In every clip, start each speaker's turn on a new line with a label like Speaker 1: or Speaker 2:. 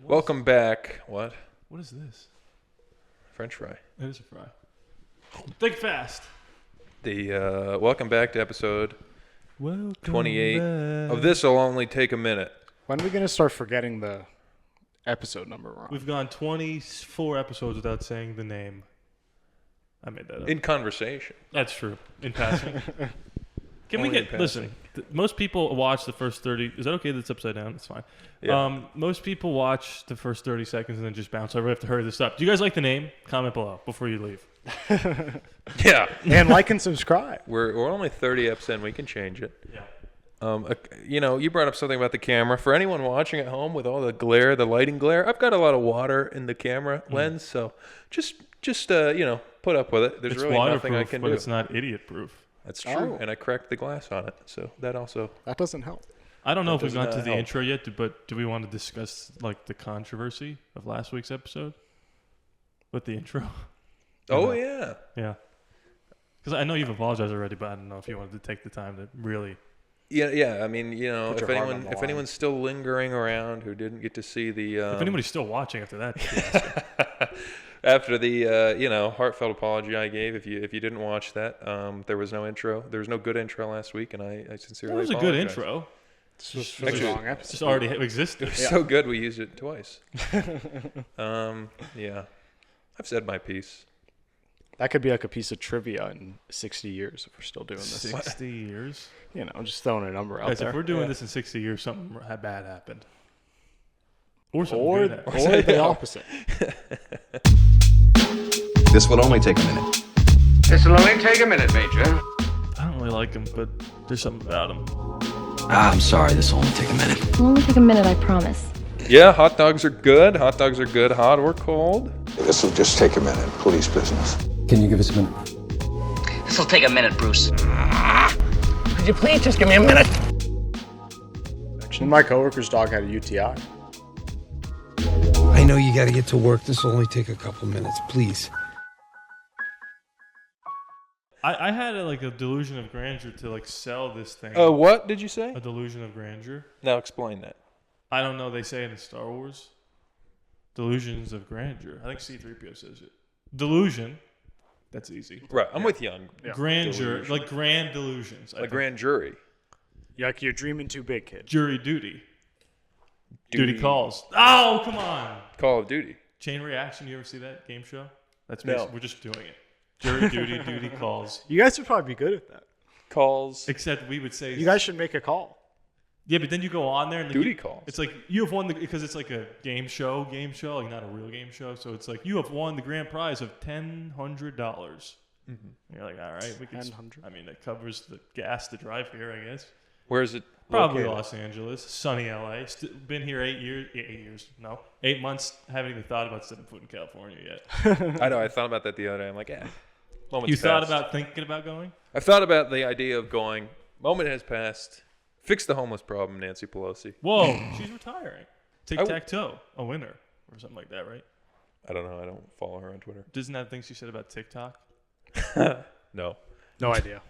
Speaker 1: Welcome back. What?
Speaker 2: What is this?
Speaker 1: French fry.
Speaker 2: It is a fry. Think fast.
Speaker 1: The welcome back to episode
Speaker 2: Welcome
Speaker 1: 28
Speaker 2: back.
Speaker 1: of This Will Only Take a Minute.
Speaker 3: When are we going to start forgetting the episode number wrong?
Speaker 2: We've gone 24 episodes without saying the name. I made that up.
Speaker 1: In conversation.
Speaker 2: That's true. In passing. Can
Speaker 1: Only
Speaker 2: we
Speaker 1: in
Speaker 2: get...
Speaker 1: passing.
Speaker 2: Listen, most people watch the first 30... Is that okay that's upside down? It's fine.
Speaker 1: Yeah.
Speaker 2: Most people watch the first 30 seconds and then just bounce over. We have to hurry this up. Do you guys like the name? Comment below before you leave.
Speaker 1: Yeah.
Speaker 3: And like and subscribe.
Speaker 1: We're only 30 eps in. We can change it.
Speaker 2: Yeah.
Speaker 1: You brought up something about the camera. For anyone watching at home with all the glare, the lighting glare, I've got a lot of water in the camera lens, so just put up with it. There's
Speaker 2: It's
Speaker 1: really nothing I
Speaker 2: waterproof,
Speaker 1: can
Speaker 2: but
Speaker 1: do.
Speaker 2: it's not idiot-proof.
Speaker 1: That's true,
Speaker 3: Oh.
Speaker 1: and I cracked the glass on it, so that also...
Speaker 3: That doesn't help.
Speaker 2: I don't know if
Speaker 1: That
Speaker 2: we've gone
Speaker 1: does
Speaker 2: to
Speaker 1: not
Speaker 2: the
Speaker 1: help.
Speaker 2: intro yet, but do we want to discuss like the controversy of last week's episode with the intro?
Speaker 1: Oh, yeah.
Speaker 2: Yeah. Because I know you've apologized already, but I don't know if you wanted to take the time to really...
Speaker 1: Yeah. I mean,
Speaker 3: Put
Speaker 1: if
Speaker 3: your heart on the
Speaker 1: if
Speaker 3: line.
Speaker 1: anyone's still lingering around who didn't get to see the
Speaker 2: If anybody's still watching after that fiasco.
Speaker 1: after the heartfelt apology I gave, if you didn't watch that, there was no intro. There was no good intro last week, and I sincerely
Speaker 2: That was a
Speaker 1: apologize.
Speaker 2: good intro.
Speaker 3: This was
Speaker 1: Actually,
Speaker 3: the wrong
Speaker 2: It
Speaker 3: episode.
Speaker 2: just already existed.
Speaker 1: It was so good we used it twice. Yeah, I've said my piece.
Speaker 3: That could be like a piece of trivia in 60 years if we're still doing this.
Speaker 2: 60 years?
Speaker 3: You know, just throwing a number out
Speaker 2: Guys,
Speaker 3: there.
Speaker 2: if we're doing this in 60 years, something bad happened. Or something
Speaker 3: Or,
Speaker 2: good happened.
Speaker 3: or the opposite.
Speaker 4: This will only take a minute.
Speaker 5: This will only take a minute, Major.
Speaker 2: I don't really like him, but there's something about him.
Speaker 4: I'm sorry, this will only take a minute.
Speaker 6: It'll only take a minute, I promise.
Speaker 1: Yeah, hot dogs are good. Hot dogs are good, hot or cold.
Speaker 7: This will just take a minute. Police business.
Speaker 8: Can you give us a minute?
Speaker 9: This will take a minute, Bruce.
Speaker 5: Could you please just give me a minute?
Speaker 3: Actually, my coworker's dog had a UTI.
Speaker 8: I know you gotta get to work. This will only take a couple minutes, please.
Speaker 2: I had a delusion of grandeur to sell this thing.
Speaker 1: What did you say?
Speaker 2: A delusion of grandeur.
Speaker 1: Now explain that.
Speaker 2: I don't know. They say it in Star Wars. Delusions of grandeur. I think C-3PO says it. Delusion. That's easy.
Speaker 1: Right, I'm with you on
Speaker 2: Grandeur,
Speaker 1: delusion.
Speaker 2: like grand delusions. I
Speaker 1: a
Speaker 2: think.
Speaker 1: grand jury.
Speaker 3: Like you're dreaming too big, kid.
Speaker 2: Jury duty. Duty calls. Oh, come on.
Speaker 1: Call of Duty.
Speaker 2: Chain Reaction. You ever see that game show? That's
Speaker 1: No.
Speaker 2: We're just doing it. Jury duty, duty calls.
Speaker 3: You guys would probably be good at that.
Speaker 1: Calls.
Speaker 2: Except we would say
Speaker 3: You guys should make a call.
Speaker 2: Yeah, but then you go on there and
Speaker 1: Duty calls.
Speaker 2: It's like you have won because it's like a game show, like not a real game show. So it's like you have won the grand prize of $1,000. Mm-hmm. You're like, all right, we can.
Speaker 3: $1,000?
Speaker 2: I mean, that covers the gas to drive here, I guess.
Speaker 1: Where is it?
Speaker 2: Probably
Speaker 1: located?
Speaker 2: Los Angeles, sunny LA. Been here 8 years. 8 years? No, 8 months. Haven't even thought about stepping foot in California yet.
Speaker 1: I know. I thought about that the other day. I'm like, moment's
Speaker 2: You thought
Speaker 1: passed.
Speaker 2: about thinking about going?
Speaker 1: I've thought about the idea of going. Moment has passed. Fix the homeless problem, Nancy Pelosi.
Speaker 2: Whoa, she's retiring. Tic-tac-toe, a winner, or something like that, right?
Speaker 1: I don't know. I don't follow her on Twitter.
Speaker 2: Isn't that thing she said about TikTok?
Speaker 1: No.
Speaker 3: No idea.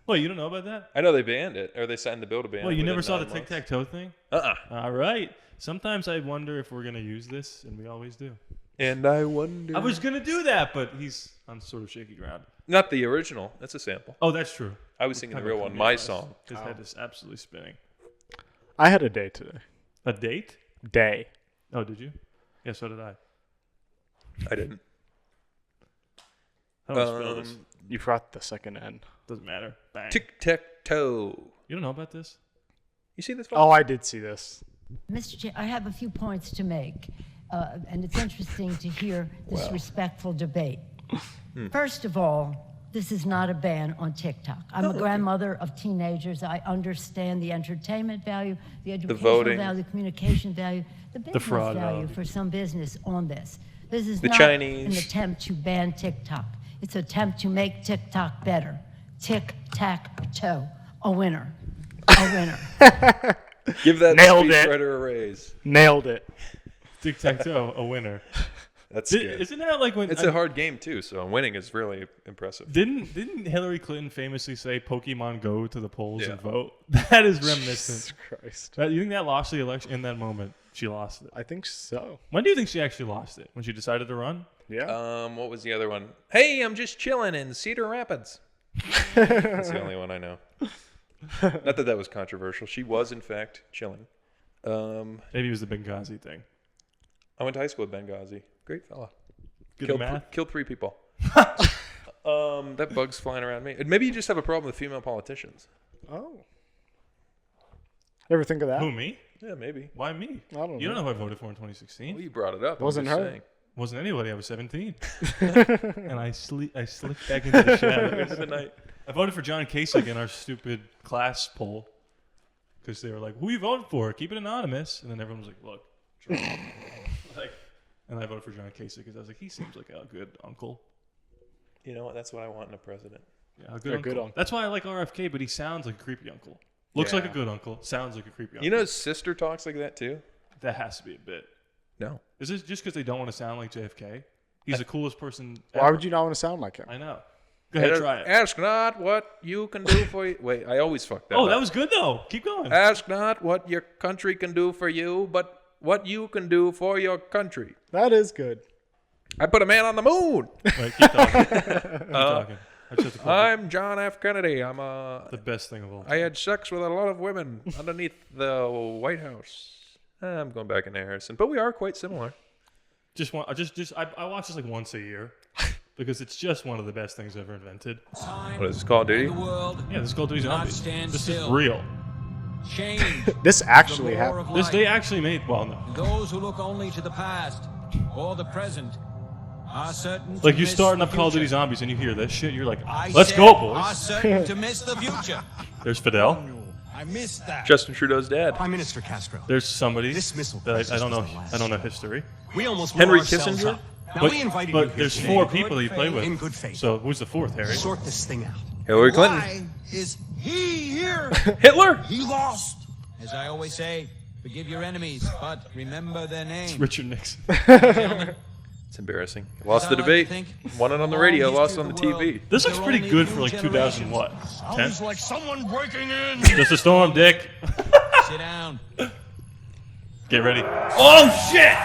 Speaker 2: Well, you don't know about that?
Speaker 1: I know they banned it, or they signed the bill to ban it.
Speaker 2: Well, you never
Speaker 1: within
Speaker 2: saw the
Speaker 1: 9 months.
Speaker 2: tic-tac-toe thing? All right. Sometimes I wonder if we're going to use this, and we always do.
Speaker 1: And I wonder.
Speaker 2: I was going to do that, but he's on sort of shaky ground.
Speaker 1: Not the original. That's a sample.
Speaker 2: Oh, that's true.
Speaker 1: I was singing the
Speaker 2: Kind
Speaker 1: real
Speaker 2: of
Speaker 1: one.
Speaker 2: funny,
Speaker 1: My
Speaker 2: guys.
Speaker 1: song.
Speaker 2: His head is absolutely spinning.
Speaker 3: I had a day today.
Speaker 2: A date?
Speaker 3: Day.
Speaker 2: Oh, did you? Yeah, so did I.
Speaker 1: I didn't.
Speaker 2: How do I spell this?
Speaker 3: You forgot the second N.
Speaker 2: Doesn't matter. Bang.
Speaker 1: Tic tac toe.
Speaker 2: You don't know about this?
Speaker 1: You see this?
Speaker 3: Oh, I did see this.
Speaker 10: Mr. Chair, I have a few points to make, and it's interesting to hear this respectful debate. First of all, this is not a ban on TikTok. I'm a grandmother of teenagers. I understand the entertainment value, the educational
Speaker 1: voting.
Speaker 10: value, the communication value, the business
Speaker 2: fraud
Speaker 10: value
Speaker 2: value.
Speaker 10: for some business on this. This is
Speaker 1: The
Speaker 10: not
Speaker 1: Chinese.
Speaker 10: an attempt to ban TikTok. It's an attempt to make TikTok better. Tic-tac-toe, a winner. A winner.
Speaker 1: Give that
Speaker 3: Nailed
Speaker 1: speech
Speaker 3: it.
Speaker 1: writer a raise.
Speaker 3: Nailed it.
Speaker 2: Tic-tac-toe, a winner.
Speaker 1: That's good.
Speaker 2: Isn't that like when...
Speaker 1: It's a hard game, too, so winning is really impressive.
Speaker 2: Didn't Hillary Clinton famously say Pokemon go to the polls
Speaker 1: Yeah.
Speaker 2: and vote? That is reminiscent.
Speaker 3: Jesus Christ.
Speaker 2: You think that lost the election in that moment? She lost it.
Speaker 3: I think so.
Speaker 2: When do you think she actually lost it? When she decided to run?
Speaker 3: Yeah.
Speaker 1: What was the other one? Hey, I'm just chilling in Cedar Rapids. That's the only one I know. Not that was controversial. She was, in fact, chilling.
Speaker 2: Maybe it was the Benghazi thing.
Speaker 1: I went to high school with Benghazi. Great fella.
Speaker 2: Good at math.
Speaker 1: Killed 3 people. That bug's flying around me. Maybe you just have a problem with female politicians.
Speaker 3: Oh. Ever think of that?
Speaker 2: Who, me?
Speaker 1: Yeah, maybe.
Speaker 2: Why me?
Speaker 3: I don't know.
Speaker 2: You don't know who I voted for in 2016.
Speaker 1: Well, you brought it up.
Speaker 3: Wasn't her.
Speaker 1: Saying.
Speaker 2: Wasn't anybody. I was 17. And I slipped back into the shadows.
Speaker 1: Good night.
Speaker 2: I voted for John Kasich in our stupid class poll because they were like, "Who you voting for? Keep it anonymous." And then everyone was like, "Look," and I voted for John Kasich because I was like, "He seems like a good uncle."
Speaker 1: You know what? That's what I want in a president.
Speaker 2: Yeah, a good uncle. That's why I like RFK, but he sounds like a creepy uncle. Looks like a good uncle. Sounds like a creepy uncle.
Speaker 1: You know his sister talks like that too?
Speaker 2: That has to be a bit.
Speaker 1: No.
Speaker 2: Is this just because they don't want to sound like JFK? He's the coolest person
Speaker 3: Why
Speaker 2: ever.
Speaker 3: would you not want to sound like him?
Speaker 2: I know. Go ahead, try it.
Speaker 1: Ask not what you can do for you. Wait, I always fuck that up.
Speaker 2: Oh, that was good, though. Keep going.
Speaker 1: Ask not what your country can do for you, but what you can do for your country.
Speaker 3: That is good.
Speaker 1: I put a man on the moon.
Speaker 2: Wait, keep talking. Keep talking.
Speaker 1: I'm John F. Kennedy. I'm
Speaker 2: the best thing of all time.
Speaker 1: I had sex with a lot of women underneath the White House. I'm going back into Harrison, but we are quite similar.
Speaker 2: I watch this like once a year because it's just one of the best things ever invented.
Speaker 1: What is this, Call of Duty?
Speaker 2: Yeah, this is Call of Duty Zombies. This is real.
Speaker 3: This actually happened.
Speaker 2: They actually made. Well, no.
Speaker 11: Those who look only to the past or the present are certain.
Speaker 2: Like you're starting up Call of Duty Zombies and you hear this shit, you're like, "Let's go, boys!"
Speaker 11: Are certain to miss the future.
Speaker 2: There's Fidel.
Speaker 11: I missed that.
Speaker 1: Justin Trudeau's dad.
Speaker 11: Prime Minister Castro.
Speaker 2: There's somebody that I don't know. I don't know history.
Speaker 11: We almost
Speaker 1: Henry
Speaker 11: blew ourselves
Speaker 1: Kissinger.
Speaker 11: up. Now we invited you
Speaker 2: But
Speaker 11: here
Speaker 2: there's
Speaker 11: today
Speaker 2: 4 people that you play with.
Speaker 11: in good faith.
Speaker 2: So who's the 4th, Harry?
Speaker 11: Sort this thing out.
Speaker 1: Hillary Clinton.
Speaker 11: Why is he here?
Speaker 1: Hitler.
Speaker 11: He lost. As I always say, forgive your enemies, but remember their name.
Speaker 2: Richard Nixon.
Speaker 1: It's embarrassing. Lost the debate. Won it on the radio. Lost on the TV.
Speaker 2: This looks pretty good for like 2000 what? 10?
Speaker 11: Sounds like someone breaking in.
Speaker 2: Just a storm, Dick.
Speaker 11: Sit down.
Speaker 2: Get ready. Oh shit!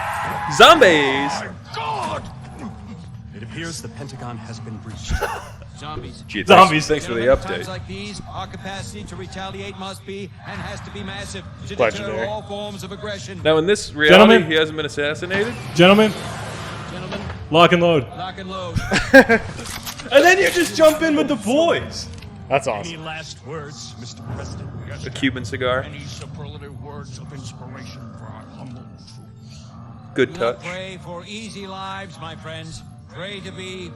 Speaker 1: Zombies.
Speaker 11: God! It appears the Pentagon has been breached. Zombies.
Speaker 1: Gee,
Speaker 2: Zombies.
Speaker 1: Thanks for the
Speaker 11: Gentlemen,
Speaker 1: update.
Speaker 11: times like these, our capacity to retaliate must be and has to be massive to
Speaker 3: Legendary.
Speaker 11: deter all forms of aggression.
Speaker 1: Now, in this reality,
Speaker 2: Gentlemen.
Speaker 1: he hasn't been assassinated.
Speaker 2: Gentlemen,
Speaker 11: Gentlemen,
Speaker 2: lock and load.
Speaker 11: lock and load.
Speaker 2: And then you just jump in with the boys.
Speaker 3: That's
Speaker 11: Any
Speaker 3: awesome.
Speaker 11: last words, Mr. President?
Speaker 1: A Cuban cigar.
Speaker 11: Any superlative words of inspiration for our humble troops?
Speaker 1: Good
Speaker 11: Do not
Speaker 1: touch.
Speaker 11: pray for easy lives, my friends. Pray to be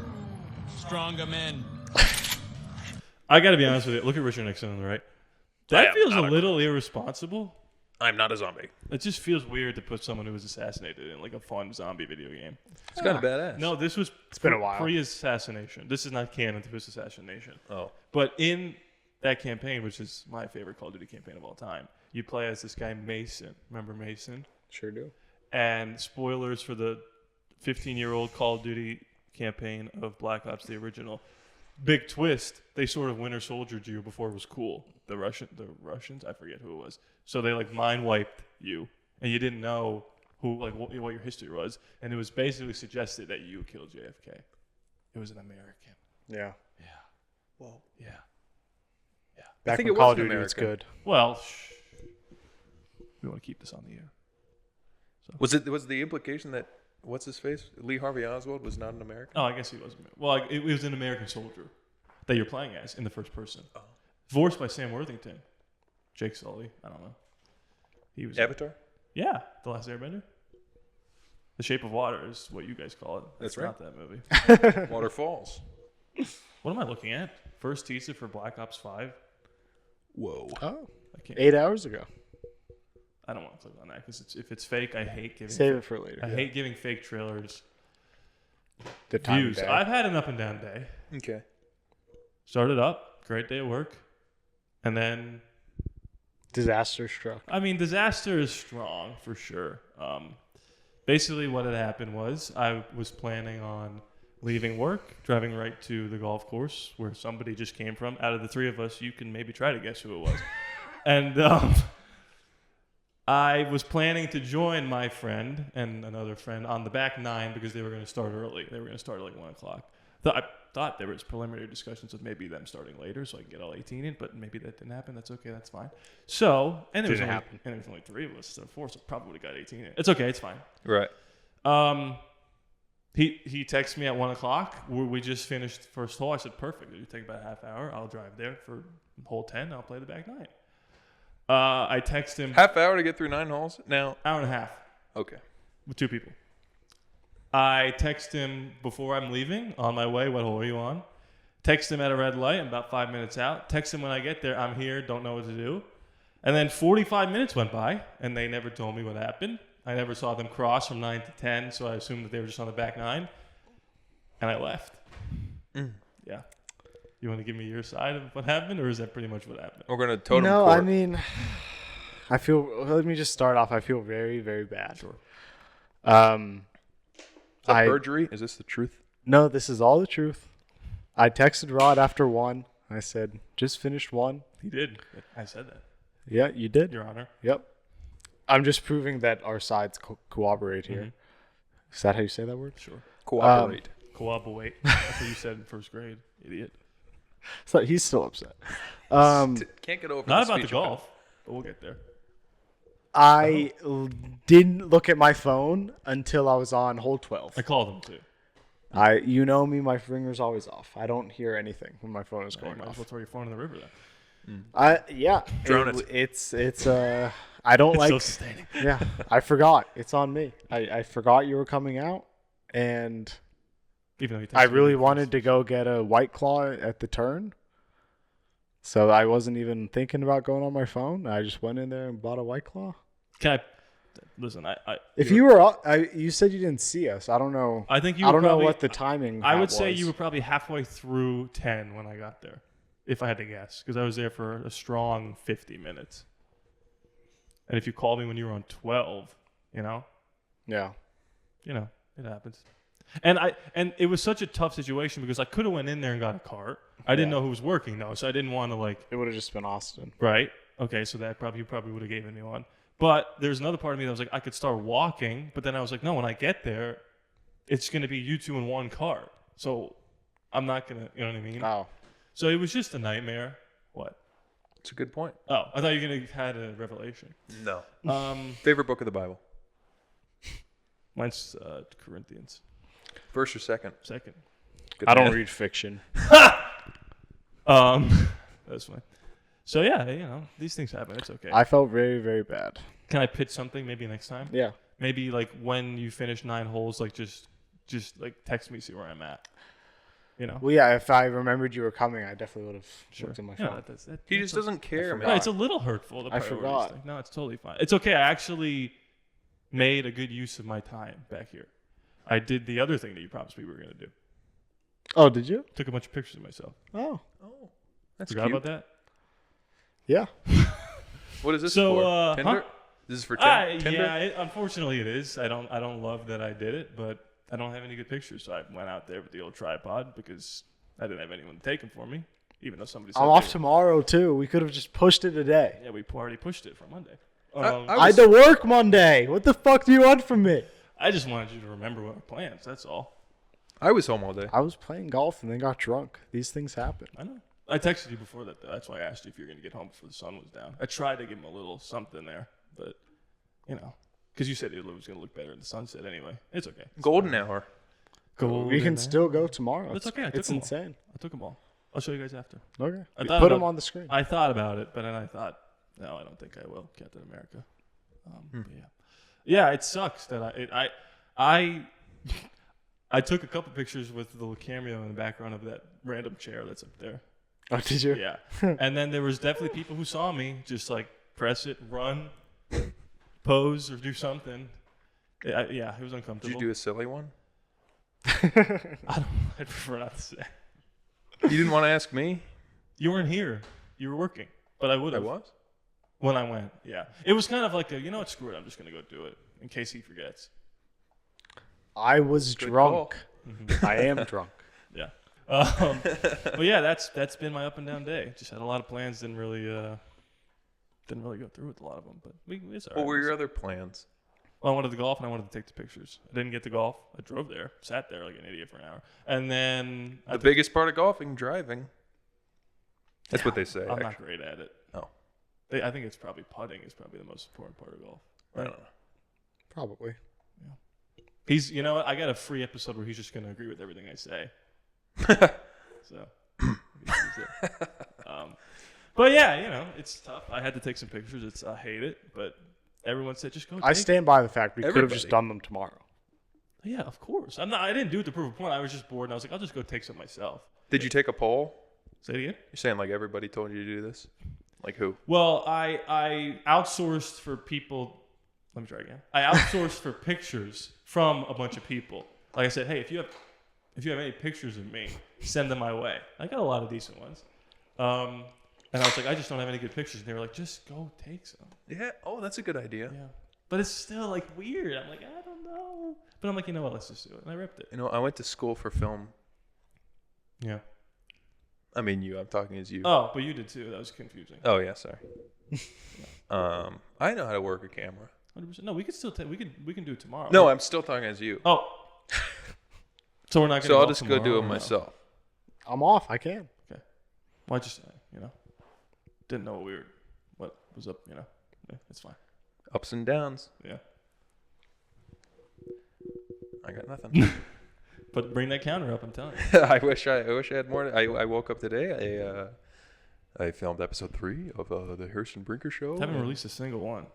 Speaker 11: stronger men.
Speaker 2: I gotta be honest with you. Look at Richard Nixon on the right. That feels a little irresponsible.
Speaker 1: I'm not a zombie.
Speaker 2: It just feels weird to put someone who was assassinated in like a fun zombie video game.
Speaker 1: It's kind of badass.
Speaker 2: No, this was
Speaker 3: been a while.
Speaker 2: pre-assassination. This is not canon to his assassination.
Speaker 1: Oh.
Speaker 2: But in that campaign, which is my favorite Call of Duty campaign of all time, you play as this guy Mason. Remember Mason?
Speaker 3: Sure do.
Speaker 2: And spoilers for the 15-year-old Call of Duty campaign of Black Ops, the original. Big twist, they sort of Winter Soldiered you before it was cool. The Russians, I forget who it was. So they like mind wiped you, and you didn't know who, like what your history was, and it was basically suggested that you killed JFK. It was an American.
Speaker 3: Yeah.
Speaker 2: Yeah. Whoa. Yeah. Yeah.
Speaker 3: Back
Speaker 1: think
Speaker 3: when
Speaker 1: it
Speaker 3: Call
Speaker 1: was
Speaker 3: of
Speaker 1: an
Speaker 3: Duty was
Speaker 1: American.
Speaker 3: good.
Speaker 2: Well, we want to keep this on the air.
Speaker 1: Was the implication that what's his face? Lee Harvey Oswald was not an American?
Speaker 2: Oh, I guess he was. Well, it was an American soldier that you're playing as in the first person. Voiced by Sam Worthington. Jake Sully. I don't know. He was
Speaker 1: Avatar?
Speaker 2: Yeah, The Last Airbender. The Shape of Water is what you guys call it.
Speaker 1: That's
Speaker 2: It's
Speaker 1: right.
Speaker 2: not that movie.
Speaker 1: Waterfalls.
Speaker 2: What am I looking at? First teaser for Black Ops 5.
Speaker 1: Whoa.
Speaker 3: Oh.
Speaker 2: I can't.
Speaker 3: 8 hours ago.
Speaker 2: I don't want to click on that because if it's fake, I hate giving.
Speaker 3: Save it for later.
Speaker 2: I hate giving fake trailers
Speaker 3: The time of
Speaker 2: views.
Speaker 3: day.
Speaker 2: I've had an up and down day.
Speaker 1: Okay.
Speaker 2: Started up, great day at work, and then
Speaker 3: Disaster struck.
Speaker 2: I mean, disaster is strong for sure. Basically, what had happened was I was planning on leaving work, driving right to the golf course where somebody just came from. Out of the 3 of us, you can maybe try to guess who it was. And I was planning to join my friend and another friend on the back 9 because they were going to start early. They were going to start at like 1 o'clock. I thought there was preliminary discussions of maybe them starting later so I can get all 18 in, but maybe that didn't happen. That's okay. That's fine. So, and there was only 3 of us, so 4, so probably would have got 18 in. It's okay. It's fine.
Speaker 1: Right.
Speaker 2: He texted me at 1 o'clock. We just finished first hole. I said, perfect. It'll take about a half hour. I'll drive there for hole 10. I'll play the back 9. I text him.
Speaker 1: Half hour to get through 9 holes? Now.
Speaker 2: Hour and a half.
Speaker 1: Okay.
Speaker 2: With 2 people. I text him before I'm leaving, on my way, what hole are you on? Text him at a red light, I'm about 5 minutes out. Text him when I get there, I'm here, don't know what to do. And then 45 minutes went by, and they never told me what happened. I never saw them cross from 9 to 10, so I assumed that they were just on the back 9. And I left. Yeah. You want to give me your side of what happened, or is that pretty much what happened?
Speaker 1: We're going to totem
Speaker 3: No,
Speaker 1: court.
Speaker 3: I mean, let me just start off. I feel very, very bad.
Speaker 2: Sure.
Speaker 1: Is that perjury? Is this the truth?
Speaker 3: No, this is all the truth. I texted Rod after 1. I said, just finished 1.
Speaker 2: He did. I said that.
Speaker 3: Yeah, you did.
Speaker 2: Your Honor.
Speaker 3: Yep. I'm just proving that our sides cooperate here. Is that how you say that word?
Speaker 2: Sure.
Speaker 1: Cooperate.
Speaker 2: Cooperate. That's what you said in first grade, idiot.
Speaker 3: So he's still upset.
Speaker 1: Can't get over
Speaker 2: Not
Speaker 1: the
Speaker 2: about the
Speaker 1: speech
Speaker 2: golf, but we'll get there.
Speaker 3: I didn't look at my phone until I was on hole 12.
Speaker 2: I called him too.
Speaker 3: You know me, my finger's always off. I don't hear anything when my phone is going
Speaker 2: Might as
Speaker 3: off.
Speaker 2: well throw your phone in the river then.
Speaker 3: Yeah.
Speaker 1: Drone it.
Speaker 3: It's I don't like.
Speaker 2: Still sustaining.
Speaker 3: Yeah, I forgot. It's on me. I forgot you were coming out, and
Speaker 2: Even though he
Speaker 3: I
Speaker 2: texted me
Speaker 3: really
Speaker 2: first.
Speaker 3: wanted to go get a White Claw at the turn. So I wasn't even thinking about going on my phone. I just went in there and bought a White Claw.
Speaker 2: Can I listen?
Speaker 3: If you were, you said you didn't see us. I don't know.
Speaker 2: I think you.
Speaker 3: I don't know
Speaker 2: probably,
Speaker 3: what the timing.
Speaker 2: I would
Speaker 3: was.
Speaker 2: say you were probably halfway through 10 when I got there, if I had to guess, because I was there for a strong 50 minutes. And if you called me when you were on 12,
Speaker 3: Yeah.
Speaker 2: it happens. And it was such a tough situation because I could have went in there and got a cart. I didn't know who was working though, so I didn't want to
Speaker 3: It would have just been Austin.
Speaker 2: Right. Okay, so that you probably would have given me one. But there's another part of me that was like, I could start walking, but then I was like, no, when I get there, it's going to be you two in one cart. So I'm not going to, you know what I mean?
Speaker 3: Oh.
Speaker 2: So it was just a nightmare. What?
Speaker 1: It's a good point.
Speaker 2: Oh, I thought you were going to have had a revelation.
Speaker 1: No. Favorite book of the Bible?
Speaker 2: Mine's Corinthians.
Speaker 1: First or second?
Speaker 2: Second.
Speaker 1: Good
Speaker 3: I don't
Speaker 1: man.
Speaker 3: read fiction.
Speaker 2: That's fine. So yeah, these things happen. It's okay.
Speaker 3: I felt very, very bad.
Speaker 2: Can I pitch something maybe next time?
Speaker 3: Yeah.
Speaker 2: Maybe like when you finish 9 holes, like just like text me, see where I'm at.
Speaker 3: Well, yeah. If I remembered you were coming, I definitely would have looked at my phone.
Speaker 1: He just doesn't care, man.
Speaker 2: No, it's a little hurtful.
Speaker 3: I forgot.
Speaker 2: Thing. No, it's totally fine. It's okay. I actually made a good use of my time back here. I did the other thing that you promised me we were going to do.
Speaker 3: Oh, did you?
Speaker 2: Took a bunch of pictures of myself.
Speaker 3: Oh.
Speaker 1: That's
Speaker 2: Forgot
Speaker 1: cute.
Speaker 2: about that?
Speaker 3: Yeah.
Speaker 1: What is this
Speaker 2: So,
Speaker 1: for? Tinder?
Speaker 2: huh?
Speaker 1: This is for Tinder?
Speaker 2: Yeah, unfortunately it is. I don't love that I did it, but I don't have any good pictures, so I went out there with the old tripod because I didn't have anyone to take them for me, even though somebody said
Speaker 3: I'm
Speaker 2: they
Speaker 3: off
Speaker 2: were.
Speaker 3: tomorrow, too. We could have just pushed it today.
Speaker 2: Yeah, we already pushed it for Monday.
Speaker 3: I had to work Monday. What the fuck do you want from me?
Speaker 2: I just wanted you to remember our plans, that's all.
Speaker 1: I was home all day.
Speaker 3: I was playing golf and then got drunk. These things happen.
Speaker 2: I know. I texted you before that, though. That's why I asked you if you were going to get home before the sun was down. I tried to give him a little something there, but, because you said it was going to look better in the sunset anyway. It's okay.
Speaker 1: Golden hour.
Speaker 3: We can still go tomorrow.
Speaker 2: That's okay.
Speaker 3: It's insane.
Speaker 2: I took them all. I'll show you guys after.
Speaker 3: Okay.
Speaker 2: Put
Speaker 3: them on the screen.
Speaker 2: I thought about it, but then I thought, no, I don't think I will. Captain America. But yeah, it sucks that I took a couple pictures with the little cameo in the background of that random chair that's up there.
Speaker 3: Oh, did you?
Speaker 2: Yeah. And then there was definitely people who saw me just like press it, run, pose, or do something. It was uncomfortable.
Speaker 1: Did you do a silly one?
Speaker 2: I'd prefer not to say.
Speaker 1: You didn't want to ask me?
Speaker 2: You weren't here. You were working. But I would have.
Speaker 1: I was?
Speaker 2: When I went, yeah. It was kind of like you know what, screw it, I'm just going to go do it in case he forgets.
Speaker 3: I was
Speaker 1: Good
Speaker 3: drunk. I am drunk.
Speaker 2: Yeah. But yeah, that's been my up and down day. Just had a lot of plans, didn't really didn't really go through with a lot of them, but it's all
Speaker 1: What
Speaker 2: right.
Speaker 1: were your other plans?
Speaker 2: Well, I wanted to golf and I wanted to take the pictures. I didn't get to golf. I drove there, sat there like an idiot for an hour, and then
Speaker 1: The biggest part of golfing, driving. That's what they say.
Speaker 2: I'm not
Speaker 1: actually.
Speaker 2: great at it.
Speaker 1: Oh.
Speaker 2: I think it's probably putting is probably the most important part of golf.
Speaker 1: I don't know.
Speaker 3: Probably.
Speaker 2: He's, you know what? I got a free episode where he's just going to agree with everything I say. So, but yeah, you know, it's tough. I had to take some pictures. I hate it, but everyone said just go.
Speaker 3: I stand by the fact we could have
Speaker 1: Everybody.
Speaker 3: just done them tomorrow.
Speaker 2: Yeah, of course. I didn't do it to prove a point. I was just bored, and I was like, I'll just go take some myself.
Speaker 1: Did you take a poll?
Speaker 2: Say it again.
Speaker 1: You're saying like everybody told you to do this? Like who?
Speaker 2: Well, I outsourced for people. Let me try again. I outsourced for pictures from a bunch of people. Like I said, hey, if you have any pictures of me, send them my way. I got a lot of decent ones. And I was like, I just don't have any good pictures. And they were like, just go take some.
Speaker 1: Yeah. Oh, that's a good idea.
Speaker 2: Yeah. But it's still like weird. I'm like, I don't know. But I'm like, you know what? Let's just do it. And I ripped it.
Speaker 1: You know, I went to school for film.
Speaker 2: Yeah.
Speaker 1: I mean, I'm talking as you.
Speaker 2: Oh, but you did too. That was confusing.
Speaker 1: Oh yeah, sorry. I know how to work a camera.
Speaker 2: 100%. No, we could still we can do it tomorrow.
Speaker 1: No, I'm still talking as you.
Speaker 2: Oh. So we're not going to.
Speaker 1: So I'll just go do it myself.
Speaker 3: I'm off. I can.
Speaker 2: Okay. Well, I just didn't know what was up. Yeah, it's fine.
Speaker 1: Ups and downs.
Speaker 2: Yeah.
Speaker 1: I got nothing.
Speaker 2: But bring that counter up. I'm telling you.
Speaker 1: I wish I had more. I woke up today. I filmed episode 3 of the Hurston Brinker show.
Speaker 2: I haven't released a single one.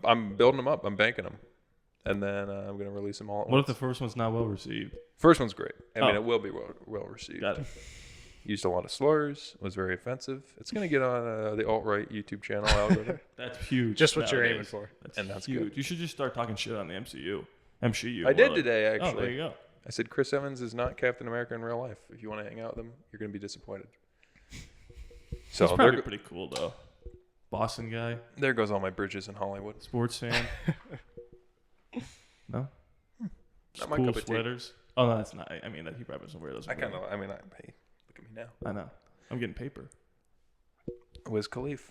Speaker 1: I'm building them up. I'm banking them, and then I'm gonna release them all. At
Speaker 2: What
Speaker 1: once.
Speaker 2: if the first one's not well received?
Speaker 1: First one's great. I mean,
Speaker 2: Oh.
Speaker 1: it will be well received.
Speaker 2: Got it.
Speaker 1: Used a lot of slurs. Was very offensive. It's gonna get on the alt-right YouTube channel algorithm.
Speaker 2: That's huge.
Speaker 3: Just what you're
Speaker 2: nowadays.
Speaker 3: aiming for.
Speaker 1: That's
Speaker 2: huge.
Speaker 1: good.
Speaker 2: You should just start talking shit on the MCU. MCU.
Speaker 1: I did
Speaker 2: more
Speaker 1: today,
Speaker 2: Oh,
Speaker 1: actually.
Speaker 2: there you go.
Speaker 1: I said Chris Evans is not Captain America in real life. If you want to hang out with him, you're gonna be disappointed. So
Speaker 2: He's probably pretty cool though. Boston guy,
Speaker 1: there goes all my bridges in Hollywood.
Speaker 2: sports fan. No.
Speaker 1: Not my
Speaker 2: Cool
Speaker 1: cup of tea.
Speaker 2: sweaters. Oh no, that's not. I mean, that he probably doesn't wear those.
Speaker 1: Hey, look at me now.
Speaker 2: I know. I'm getting paper.
Speaker 1: Wiz Khalif.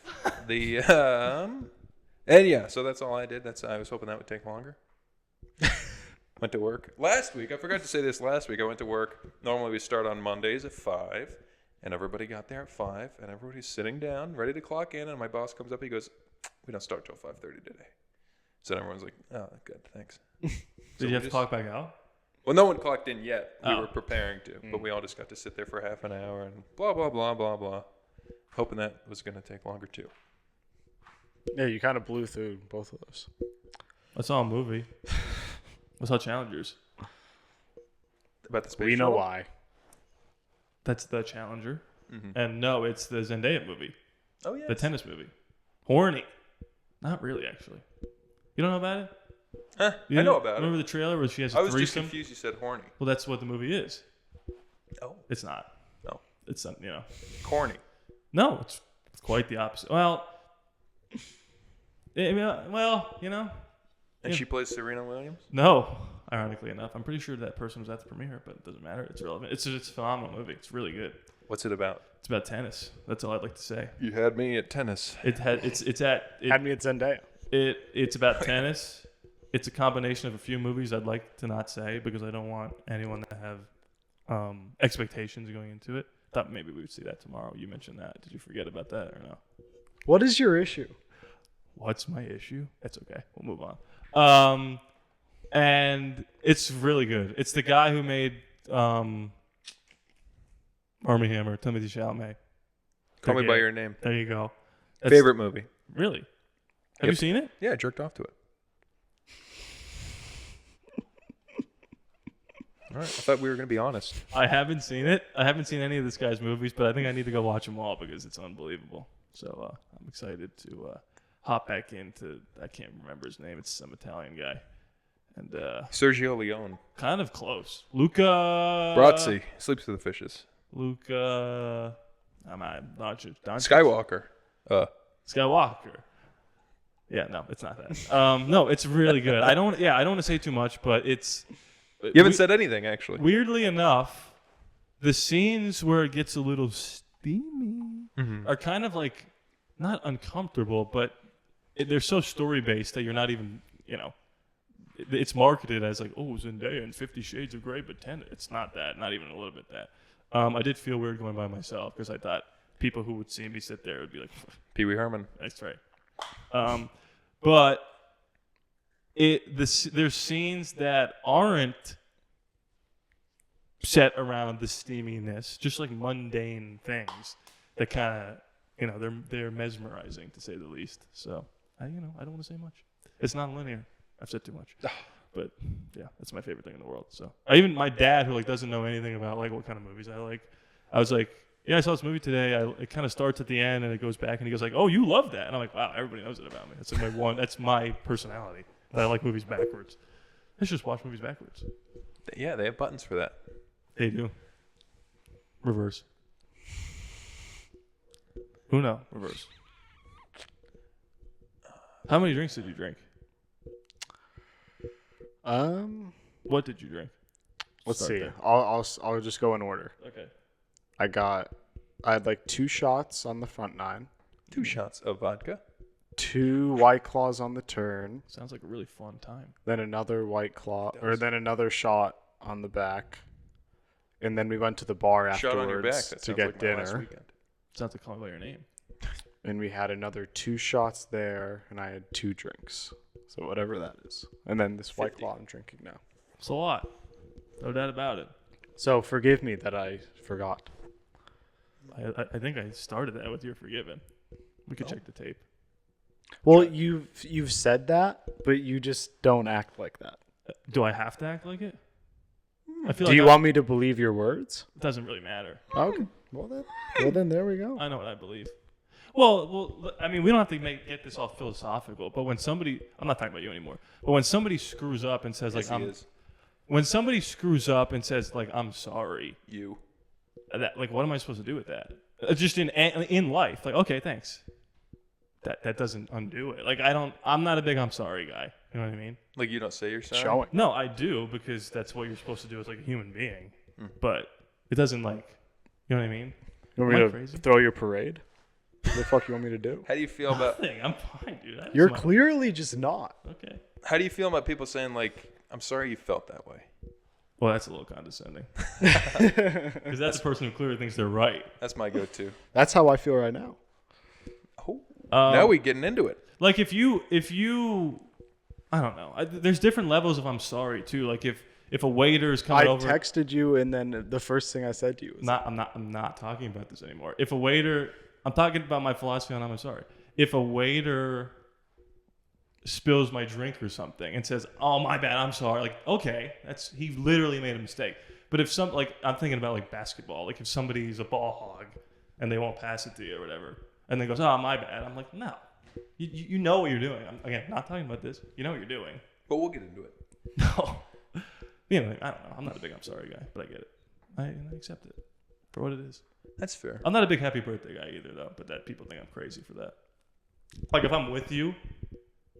Speaker 1: And yeah, so that's all I did. I was hoping that would take longer. Went to work last week. I forgot to say this last week. I went to work. Normally we start on Mondays at 5, and everybody got there at 5, and everybody's sitting down, ready to clock in. And my boss comes up. He goes, "We don't start till 5:30 today." So everyone's like, "Oh, good, thanks."
Speaker 2: Did you have to clock back out?
Speaker 1: Well, no one clocked in yet. We
Speaker 2: Oh.
Speaker 1: were preparing to, but we all just got to sit there for half an hour and blah blah blah blah blah, hoping that was going to take longer too.
Speaker 3: Yeah, you kind of blew through both of those.
Speaker 2: I saw a movie. I saw Challengers.
Speaker 1: About the space
Speaker 3: We know
Speaker 1: shuttle?
Speaker 3: why.
Speaker 2: That's the Challenger.
Speaker 1: Mhm.
Speaker 2: And no, it's the Zendaya movie.
Speaker 1: Oh yeah,
Speaker 2: The tennis movie. Horny. Not really, actually. You don't know about it?
Speaker 1: Huh,
Speaker 2: You
Speaker 1: I know about
Speaker 2: remember
Speaker 1: it.
Speaker 2: the trailer where she has a
Speaker 1: I was just
Speaker 2: threesome?
Speaker 1: confused. You said horny.
Speaker 2: Well, that's what the movie is.
Speaker 1: Oh,
Speaker 2: It's not.
Speaker 1: no,
Speaker 2: It's not,
Speaker 1: corny.
Speaker 2: No, it's quite the opposite. Well,
Speaker 1: And
Speaker 2: Yeah.
Speaker 1: she plays Serena Williams.
Speaker 2: no. Ironically enough, I'm pretty sure that person was at the premiere, but it doesn't matter. It's relevant. It's a phenomenal movie. It's really good.
Speaker 1: What's it about?
Speaker 2: It's about tennis. That's all I'd like to say.
Speaker 1: You had me at tennis.
Speaker 3: Had me at Zendaya.
Speaker 2: It's about tennis. It's a combination of a few movies I'd like to not say because I don't want anyone to have expectations going into it. Thought maybe we would see that tomorrow. You mentioned that. Did you forget about that or no?
Speaker 3: What is your issue?
Speaker 2: What's my issue? That's okay. We'll move on. And it's really good. It's the guy who made Army Hammer, Timothée Chalamet.
Speaker 1: Call Me by Your Name.
Speaker 2: There you go. That's,
Speaker 1: Favorite movie.
Speaker 2: Really? Have you seen it?
Speaker 1: Yeah, I jerked off to it. All right, I thought we were going to be honest.
Speaker 2: I haven't seen it. I haven't seen any of this guy's movies, but I think I need to go watch them all because it's unbelievable. So I'm excited to hop back into. I can't remember his name. It's some Italian guy, and
Speaker 1: Sergio Leone.
Speaker 2: kind of close. Luca
Speaker 1: Brazzi. Sleeps with the Fishes.
Speaker 2: Luca. I'm not
Speaker 1: Skywalker.
Speaker 2: Skywalker. Yeah, no, it's not that. No, it's really good. I don't want to say too much, but it's.
Speaker 1: You haven't said anything, actually.
Speaker 2: Weirdly enough, the scenes where it gets a little steamy are kind of like not uncomfortable, but they're so story based that you're not even, it's marketed as like, oh, Zendaya and 50 Shades of Grey, but 10. It's not that, not even a little bit that. I did feel weird going by myself because I thought people who would see me sit there would be like,
Speaker 1: Pee Wee Herman.
Speaker 2: That's right. But there's scenes that aren't set around the steaminess, just like mundane things that kind of, they're mesmerizing to say the least. So I don't want to say much. It's not linear. I've said too much. But yeah, that's my favorite thing in the world. So even my dad, who like doesn't know anything about like what kind of movies I like, I was like, yeah, I saw this movie today. It kind of starts at the end and it goes back, and he goes like, oh, you love that, and I'm like, wow, everybody knows it about me. That's like that's my personality. That I like movies backwards. Let's just watch movies backwards.
Speaker 1: Yeah, they have buttons for that.
Speaker 2: They do. Reverse. Uno. Reverse. How many drinks did you drink? What did you drink?
Speaker 3: Let's
Speaker 2: Start
Speaker 3: see.
Speaker 2: there.
Speaker 3: I'll just go in order.
Speaker 2: Okay.
Speaker 3: I had like 2 shots on the front 9,
Speaker 1: 2 shots of vodka.
Speaker 3: 2 White Claws on the turn,
Speaker 2: Sounds like a really fun time.
Speaker 3: then another White Claw, or then another shot on the back, and then we went to the bar
Speaker 1: Shot on your back.
Speaker 3: afterwards
Speaker 1: That
Speaker 3: to
Speaker 1: sounds
Speaker 3: get
Speaker 1: like my last
Speaker 3: dinner,
Speaker 1: weekend.
Speaker 2: Sounds like Call Me by Your Name.
Speaker 3: and we had another 2 shots there, and I had 2 drinks, so whatever that is, and then this White
Speaker 1: 50.
Speaker 3: Claw I'm drinking now.
Speaker 2: It's a lot. No doubt about it.
Speaker 3: So forgive me that I forgot.
Speaker 2: I think I started that with You're Forgiven. We could check the tape.
Speaker 3: Well, you've said that, but you just don't act like that.
Speaker 2: Do I have to act like it? I feel
Speaker 3: Do
Speaker 2: like
Speaker 3: you want me to believe your words?
Speaker 2: It doesn't really matter.
Speaker 3: Okay. Well then there we go.
Speaker 2: I know what I believe. Well, I mean, we don't have to get this all philosophical, but when somebody, I'm not talking about you anymore, but when somebody screws up and says,
Speaker 1: Yes,
Speaker 2: like,
Speaker 1: he is.
Speaker 2: when somebody screws up and says, like, I'm sorry,
Speaker 1: You.
Speaker 2: that, like, what am I supposed to do with that? Just in life, like, okay, thanks. That doesn't undo it. Like, I'm not a big I'm sorry guy. You know what I mean?
Speaker 1: Like, you don't say you're sorry?
Speaker 3: Showing.
Speaker 2: No, I do, because that's what you're supposed to do as, like, a human being. But it doesn't, like, you know what I mean?
Speaker 3: You want
Speaker 2: Am I
Speaker 3: me to
Speaker 2: crazy?
Speaker 3: throw your parade? What the fuck you want me to do?
Speaker 1: How do you feel about
Speaker 2: Nothing. I'm fine, dude. That was
Speaker 3: You're
Speaker 2: my-
Speaker 3: clearly just not.
Speaker 2: Okay.
Speaker 1: How do you feel about people saying like, I'm sorry you felt that way?
Speaker 2: Well, that's a little condescending. Because that's a person who clearly thinks they're right.
Speaker 1: That's my go-to.
Speaker 3: That's how I feel right now.
Speaker 1: Oh, now we getting into it.
Speaker 2: Like if you, I don't know. There's different levels of I'm sorry too. Like if a waiter is coming
Speaker 3: I
Speaker 2: over,
Speaker 3: texted you, and then the first thing I said to you was,
Speaker 2: I'm not talking about this anymore. If a waiter, I'm talking about my philosophy on I'm sorry. If a waiter spills my drink or something and says, "Oh, my bad, I'm sorry," like, okay, he literally made a mistake. But if I'm thinking about like basketball, like if somebody's a ball hog and they won't pass it to you or whatever, and then goes, "Oh, my bad," I'm like, no, you know what you're doing. I'm, again, not talking about this. You know what you're doing.
Speaker 1: But we'll get into it.
Speaker 2: No, I don't know. I'm not a big I'm sorry guy, but I get it. I accept it for what it is.
Speaker 1: That's fair.
Speaker 2: I'm not a big happy birthday guy either, though. But that people think I'm crazy for that. Like if I'm with you,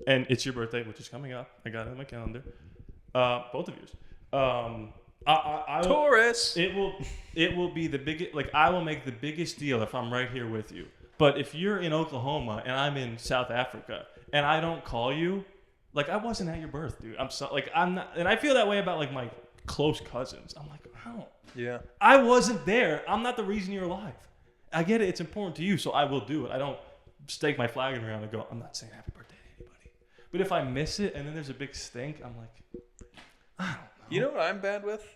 Speaker 2: and it's your birthday, which is coming up, I got it on my calendar. Both of yours. I will,
Speaker 1: Taurus.
Speaker 2: It will be the biggest. Like I will make the biggest deal if I'm right here with you. But if you're in Oklahoma and I'm in South Africa and I don't call you, like I wasn't at your birth, dude. I'm not, and I feel that way about like my close cousins. I'm like, how?
Speaker 1: Yeah.
Speaker 2: I wasn't there. I'm not the reason you're alive. I get it. It's important to you, so I will do it. I don't stake my flag in the ground and go, I'm not saying happy birthday to anybody. But if I miss it and then there's a big stink, I'm like, I don't know.
Speaker 1: You know what I'm bad with?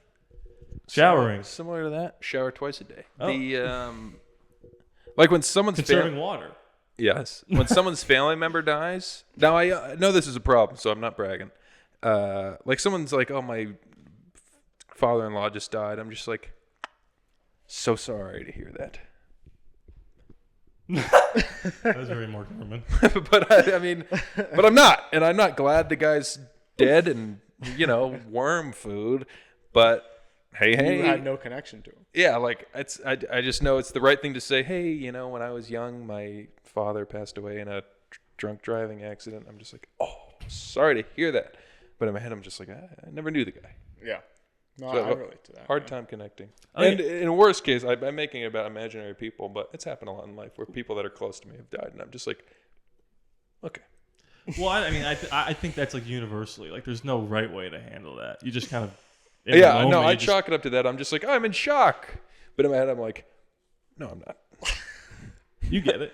Speaker 2: Showering.
Speaker 1: Similar to that. Shower twice a day.
Speaker 2: Oh.
Speaker 1: The like when someone's
Speaker 2: Conserving water.
Speaker 1: Yes. When someone's family member dies. Now I know this is a problem, so I'm not bragging. Like someone's like, "Oh, my father-in-law just died." I'm just like, so sorry to hear that.
Speaker 2: That was very Mark Norman.
Speaker 1: But I mean, but I'm not, and I'm not glad the guy's dead and worm food. But hey,
Speaker 3: you had no connection to him.
Speaker 1: yeah, like I just know it's the right thing to say. Hey, when I was young, my father passed away in a drunk driving accident. I'm just like, oh, sorry to hear that. But in my head, I'm just like, I never knew the guy.
Speaker 3: Yeah. No,
Speaker 1: So
Speaker 3: I relate to that.
Speaker 1: hard
Speaker 3: man.
Speaker 1: time connecting.
Speaker 2: Oh,
Speaker 1: And
Speaker 2: yeah.
Speaker 1: in a worst case, I'm making it about imaginary people, but it's happened a lot in life where people that are close to me have died, and I'm just like, okay.
Speaker 2: Well, I mean, I think that's like universally. Like, there's no right way to handle that. You just kind of. in the
Speaker 1: Yeah,
Speaker 2: moment,
Speaker 1: no,
Speaker 2: you
Speaker 1: I
Speaker 2: just-
Speaker 1: chalk it up to that. I'm just like, I'm in shock. But in my head, I'm like, no, I'm not.
Speaker 2: You get it.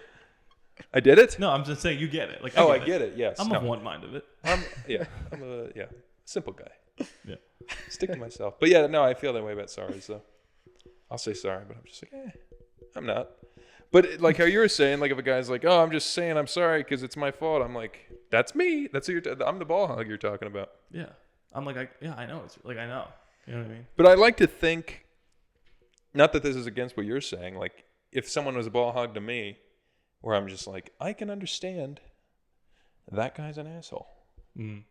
Speaker 1: I did it?
Speaker 2: No, I'm just saying you get it. Like,
Speaker 1: I get it, yes.
Speaker 2: I'm
Speaker 1: no.
Speaker 2: of one mind of it.
Speaker 1: I'm a simple guy.
Speaker 2: Yeah.
Speaker 1: Stick to myself. But yeah, no, I feel that way about sorry, so I'll say sorry, but I'm just like, I'm not. But like how you were saying, like if a guy's like, oh, I'm just saying I'm sorry because it's my fault, I'm like, that's me. That's who I'm the ball hog you're talking about.
Speaker 2: Yeah. I'm like, I know. It's like, I know. You know what I mean?
Speaker 1: But I like to think, not that this is against what you're saying, like if someone was a ball hog to me, where I'm just like, I can understand that guy's an asshole.
Speaker 2: Mm.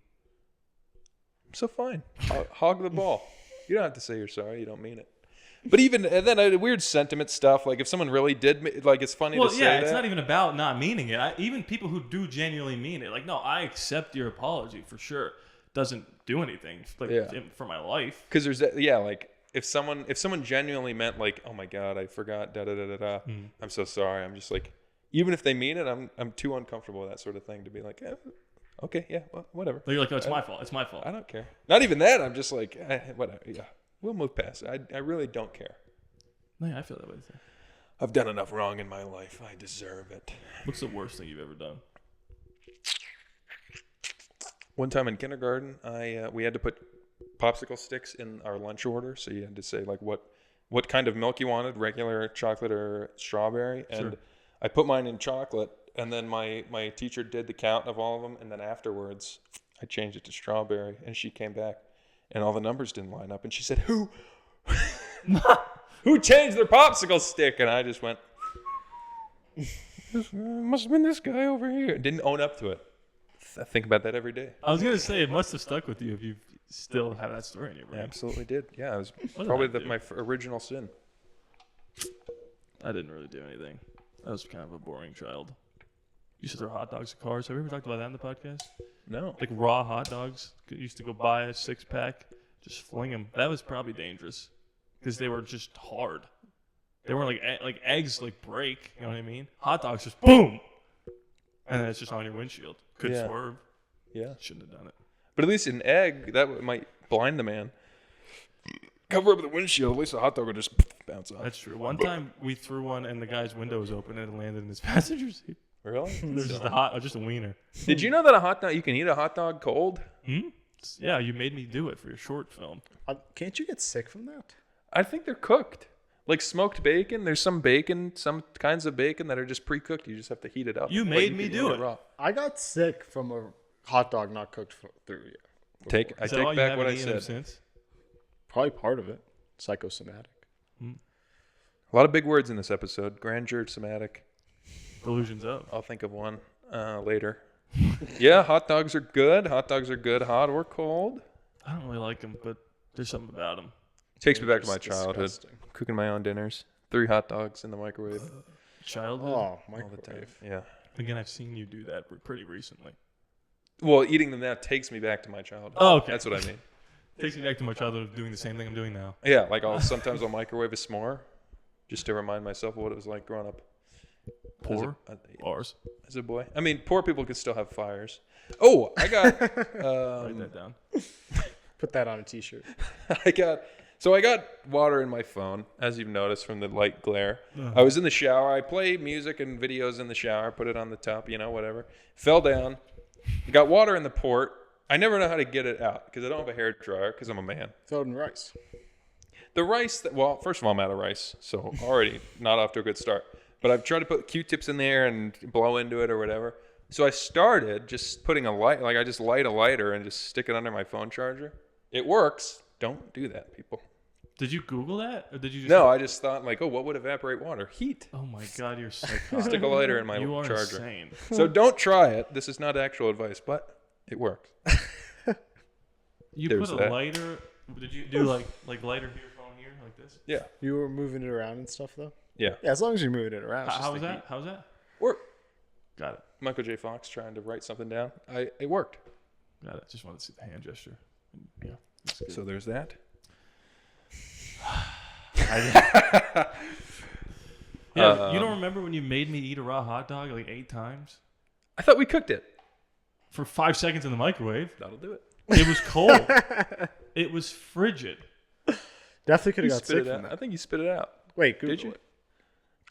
Speaker 1: So fine, hog the ball. You don't have to say you're sorry. You don't mean it. But even and then weird sentiment stuff. Like if someone really did, like it's funny to say that.
Speaker 2: It's not even about not meaning it. Even people who do genuinely mean it, like, no, I accept your apology for sure. Doesn't do anything for my life.
Speaker 1: Because there's that, like if someone genuinely meant like, oh my god, I forgot, da da da da da. I'm so sorry. I'm just like, even if they mean it, I'm too uncomfortable with that sort of thing to be like, okay, yeah, well, whatever.
Speaker 2: Like, you're like, oh, it's my fault. It's my fault.
Speaker 1: I don't care. Not even that. I'm just like, whatever. Yeah, we'll move past it. I really don't care.
Speaker 2: No, yeah, I feel that way too.
Speaker 1: I've done enough wrong in my life. I deserve it.
Speaker 2: What's the worst thing you've ever done?
Speaker 1: One time in kindergarten, we had to put popsicle sticks in our lunch order. So you had to say like what kind of milk you wanted, regular chocolate or strawberry. And
Speaker 2: Sure.
Speaker 1: I put mine in chocolate, and then my teacher did the count of all of them, and then afterwards I changed it to strawberry, and she came back, and all the numbers didn't line up, and she said, "Who changed their popsicle stick?" And I just went, "Must have been this guy over here." Didn't own up to it. I think about that every day.
Speaker 2: I was gonna say it must have stuck with you if you still have that story in your brain.
Speaker 1: Absolutely did. Yeah, it was
Speaker 2: did
Speaker 1: probably
Speaker 2: I do?
Speaker 1: my original sin.
Speaker 2: I didn't really do anything. I was kind of a boring child. Used to throw hot dogs at cars. Have we ever talked about that in the podcast?
Speaker 1: No.
Speaker 2: Like raw hot dogs. Used to go buy a 6-pack, just fling them. That was probably dangerous because they were just hard. They weren't like eggs like break. You know what I mean? Hot dogs just boom, and then it's just on your windshield. Could
Speaker 1: Yeah.
Speaker 2: swerve.
Speaker 1: Yeah.
Speaker 2: Shouldn't have done it.
Speaker 1: But at least an egg, that might blind the man. Cover up the windshield, at least a hot dog would just bounce off.
Speaker 2: That's true. One time we threw one and the guy's window was open and it landed in his passenger seat.
Speaker 1: Really?
Speaker 2: There's just just a wiener.
Speaker 1: Did you know that you can eat a hot dog cold?
Speaker 2: Yeah, you made me do it for your short film.
Speaker 3: Can't you get sick from that?
Speaker 1: I think they're cooked. Like smoked bacon. There's some kinds of bacon that are just pre-cooked. You just have to heat it up.
Speaker 2: You
Speaker 1: Like,
Speaker 2: made me
Speaker 1: can
Speaker 2: do
Speaker 1: eat
Speaker 2: it.
Speaker 1: raw.
Speaker 3: I got sick from a hot dog not cooked through yet.
Speaker 1: I
Speaker 2: Is that why
Speaker 1: take
Speaker 2: you
Speaker 1: back what
Speaker 2: haven't
Speaker 1: I
Speaker 2: eaten them
Speaker 1: said.
Speaker 2: since?
Speaker 3: Probably part of it. Psychosomatic.
Speaker 1: A lot of big words in this episode. Grandeur, somatic.
Speaker 2: Delusions of.
Speaker 1: I'll think of one later. Yeah, hot dogs are good. Hot dogs are good, hot or cold.
Speaker 2: I don't really like them, but there's something about them.
Speaker 1: Takes me back to my
Speaker 3: Just
Speaker 1: childhood.
Speaker 3: disgusting.
Speaker 1: Cooking my own dinners. 3 hot dogs in the microwave.
Speaker 2: Childhood.
Speaker 3: Oh,
Speaker 1: All the time.
Speaker 3: microwave.
Speaker 1: Yeah.
Speaker 2: Again, I've seen you do that pretty recently.
Speaker 1: Well, eating them now takes me back to my childhood.
Speaker 2: Oh, okay.
Speaker 1: That's what I mean.
Speaker 2: Takes me back to my childhood of doing the same thing I'm doing now.
Speaker 1: Yeah, like sometimes I'll microwave a s'more just to remind myself of what it was like growing up
Speaker 2: Poor bars.
Speaker 1: as a boy. I mean, poor people could still have fires. Oh, I got
Speaker 2: Write that down.
Speaker 3: Put that on a t-shirt.
Speaker 1: I got water in my phone, as you've noticed from the light glare. I was in the shower. I play music and videos in the shower, put it on the top, whatever. Fell down. Got water in the port. I never know how to get it out because I don't have a hair dryer because I'm a man.
Speaker 3: Throw it in rice.
Speaker 1: The rice, first of all, I'm out of rice, so already not off to a good start. But I've tried to put Q-tips in there and blow into it or whatever. So I started just putting I just light a lighter and just stick it under my phone charger. It works. Don't do that, people.
Speaker 2: Did you Google that? Or did you just
Speaker 1: No, I just thought what would evaporate water? Heat.
Speaker 2: Oh my god, you're psychotic.
Speaker 1: Stick a lighter in my
Speaker 2: You are
Speaker 1: charger.
Speaker 2: insane.
Speaker 1: So don't try it. This is not actual advice, but it works.
Speaker 2: You
Speaker 1: There's
Speaker 2: put a
Speaker 1: that.
Speaker 2: lighter. Did you do like lighter to your phone here like this?
Speaker 1: Yeah.
Speaker 3: You were moving it around and stuff, though?
Speaker 1: Yeah.
Speaker 3: Yeah, as long as you're moving it around. it's just
Speaker 2: How was
Speaker 3: the
Speaker 2: that?
Speaker 3: heat.
Speaker 2: How was that?
Speaker 1: Work.
Speaker 2: Got it.
Speaker 1: Michael J. Fox trying to write something down. It worked.
Speaker 2: Got it. Just wanted to see the hand gesture. Yeah. That's good.
Speaker 1: So there's that.
Speaker 2: Yeah, you don't remember when you made me eat a raw hot dog like 8 times?
Speaker 1: I thought we cooked it.
Speaker 2: For 5 seconds in the microwave.
Speaker 1: That'll do it.
Speaker 2: It was cold. It was frigid.
Speaker 3: Definitely could
Speaker 1: You
Speaker 3: have got
Speaker 1: spit
Speaker 3: sick
Speaker 1: it
Speaker 3: from
Speaker 1: out.
Speaker 3: that.
Speaker 1: I think you spit it out.
Speaker 3: Wait, Google
Speaker 1: Did you?
Speaker 3: it.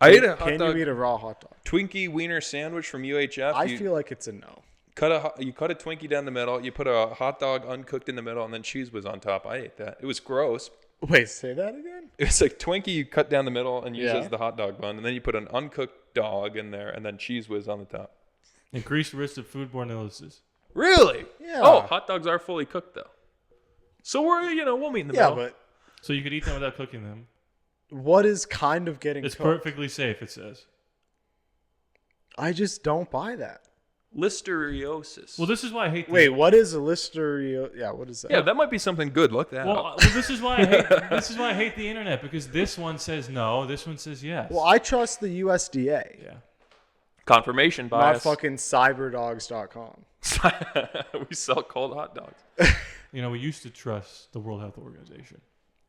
Speaker 1: I ate a hot
Speaker 3: Can
Speaker 1: dog.
Speaker 3: you eat a raw hot dog?
Speaker 1: Twinkie wiener sandwich from UHF.
Speaker 3: I
Speaker 1: You
Speaker 3: feel like it's a no.
Speaker 1: you cut a Twinkie down the middle. You put a hot dog uncooked in the middle, and then cheese was on top. I ate that. It was gross.
Speaker 3: Wait, say that again?
Speaker 1: It was like Twinkie you cut down the middle and use
Speaker 3: Yeah.
Speaker 1: as the hot dog bun, and then you put an uncooked dog in there, and then cheese whiz on the top.
Speaker 2: Increased risk of foodborne illnesses.
Speaker 1: Really?
Speaker 3: Yeah.
Speaker 1: Oh, hot dogs are fully cooked though. So we'll meet in the
Speaker 3: Yeah,
Speaker 1: middle.
Speaker 3: but
Speaker 2: So you could eat them without cooking them.
Speaker 3: what is kind of getting
Speaker 2: It's
Speaker 3: cooked?
Speaker 2: perfectly safe, it says.
Speaker 3: I just don't buy that.
Speaker 1: Listeriosis.
Speaker 2: Well, this is why I hate the
Speaker 3: Wait, what is a listerio? Yeah, what is that?
Speaker 1: yeah, that might be something good. Look that up.
Speaker 2: this is why I hate the internet, because this one says no, this one says yes.
Speaker 3: Well, I trust the USDA,
Speaker 2: yeah.
Speaker 1: Confirmation
Speaker 3: not
Speaker 1: bias.
Speaker 3: fucking cyberdogs.com.
Speaker 1: We sell cold hot dogs.
Speaker 2: You know, we used to trust the World Health Organization,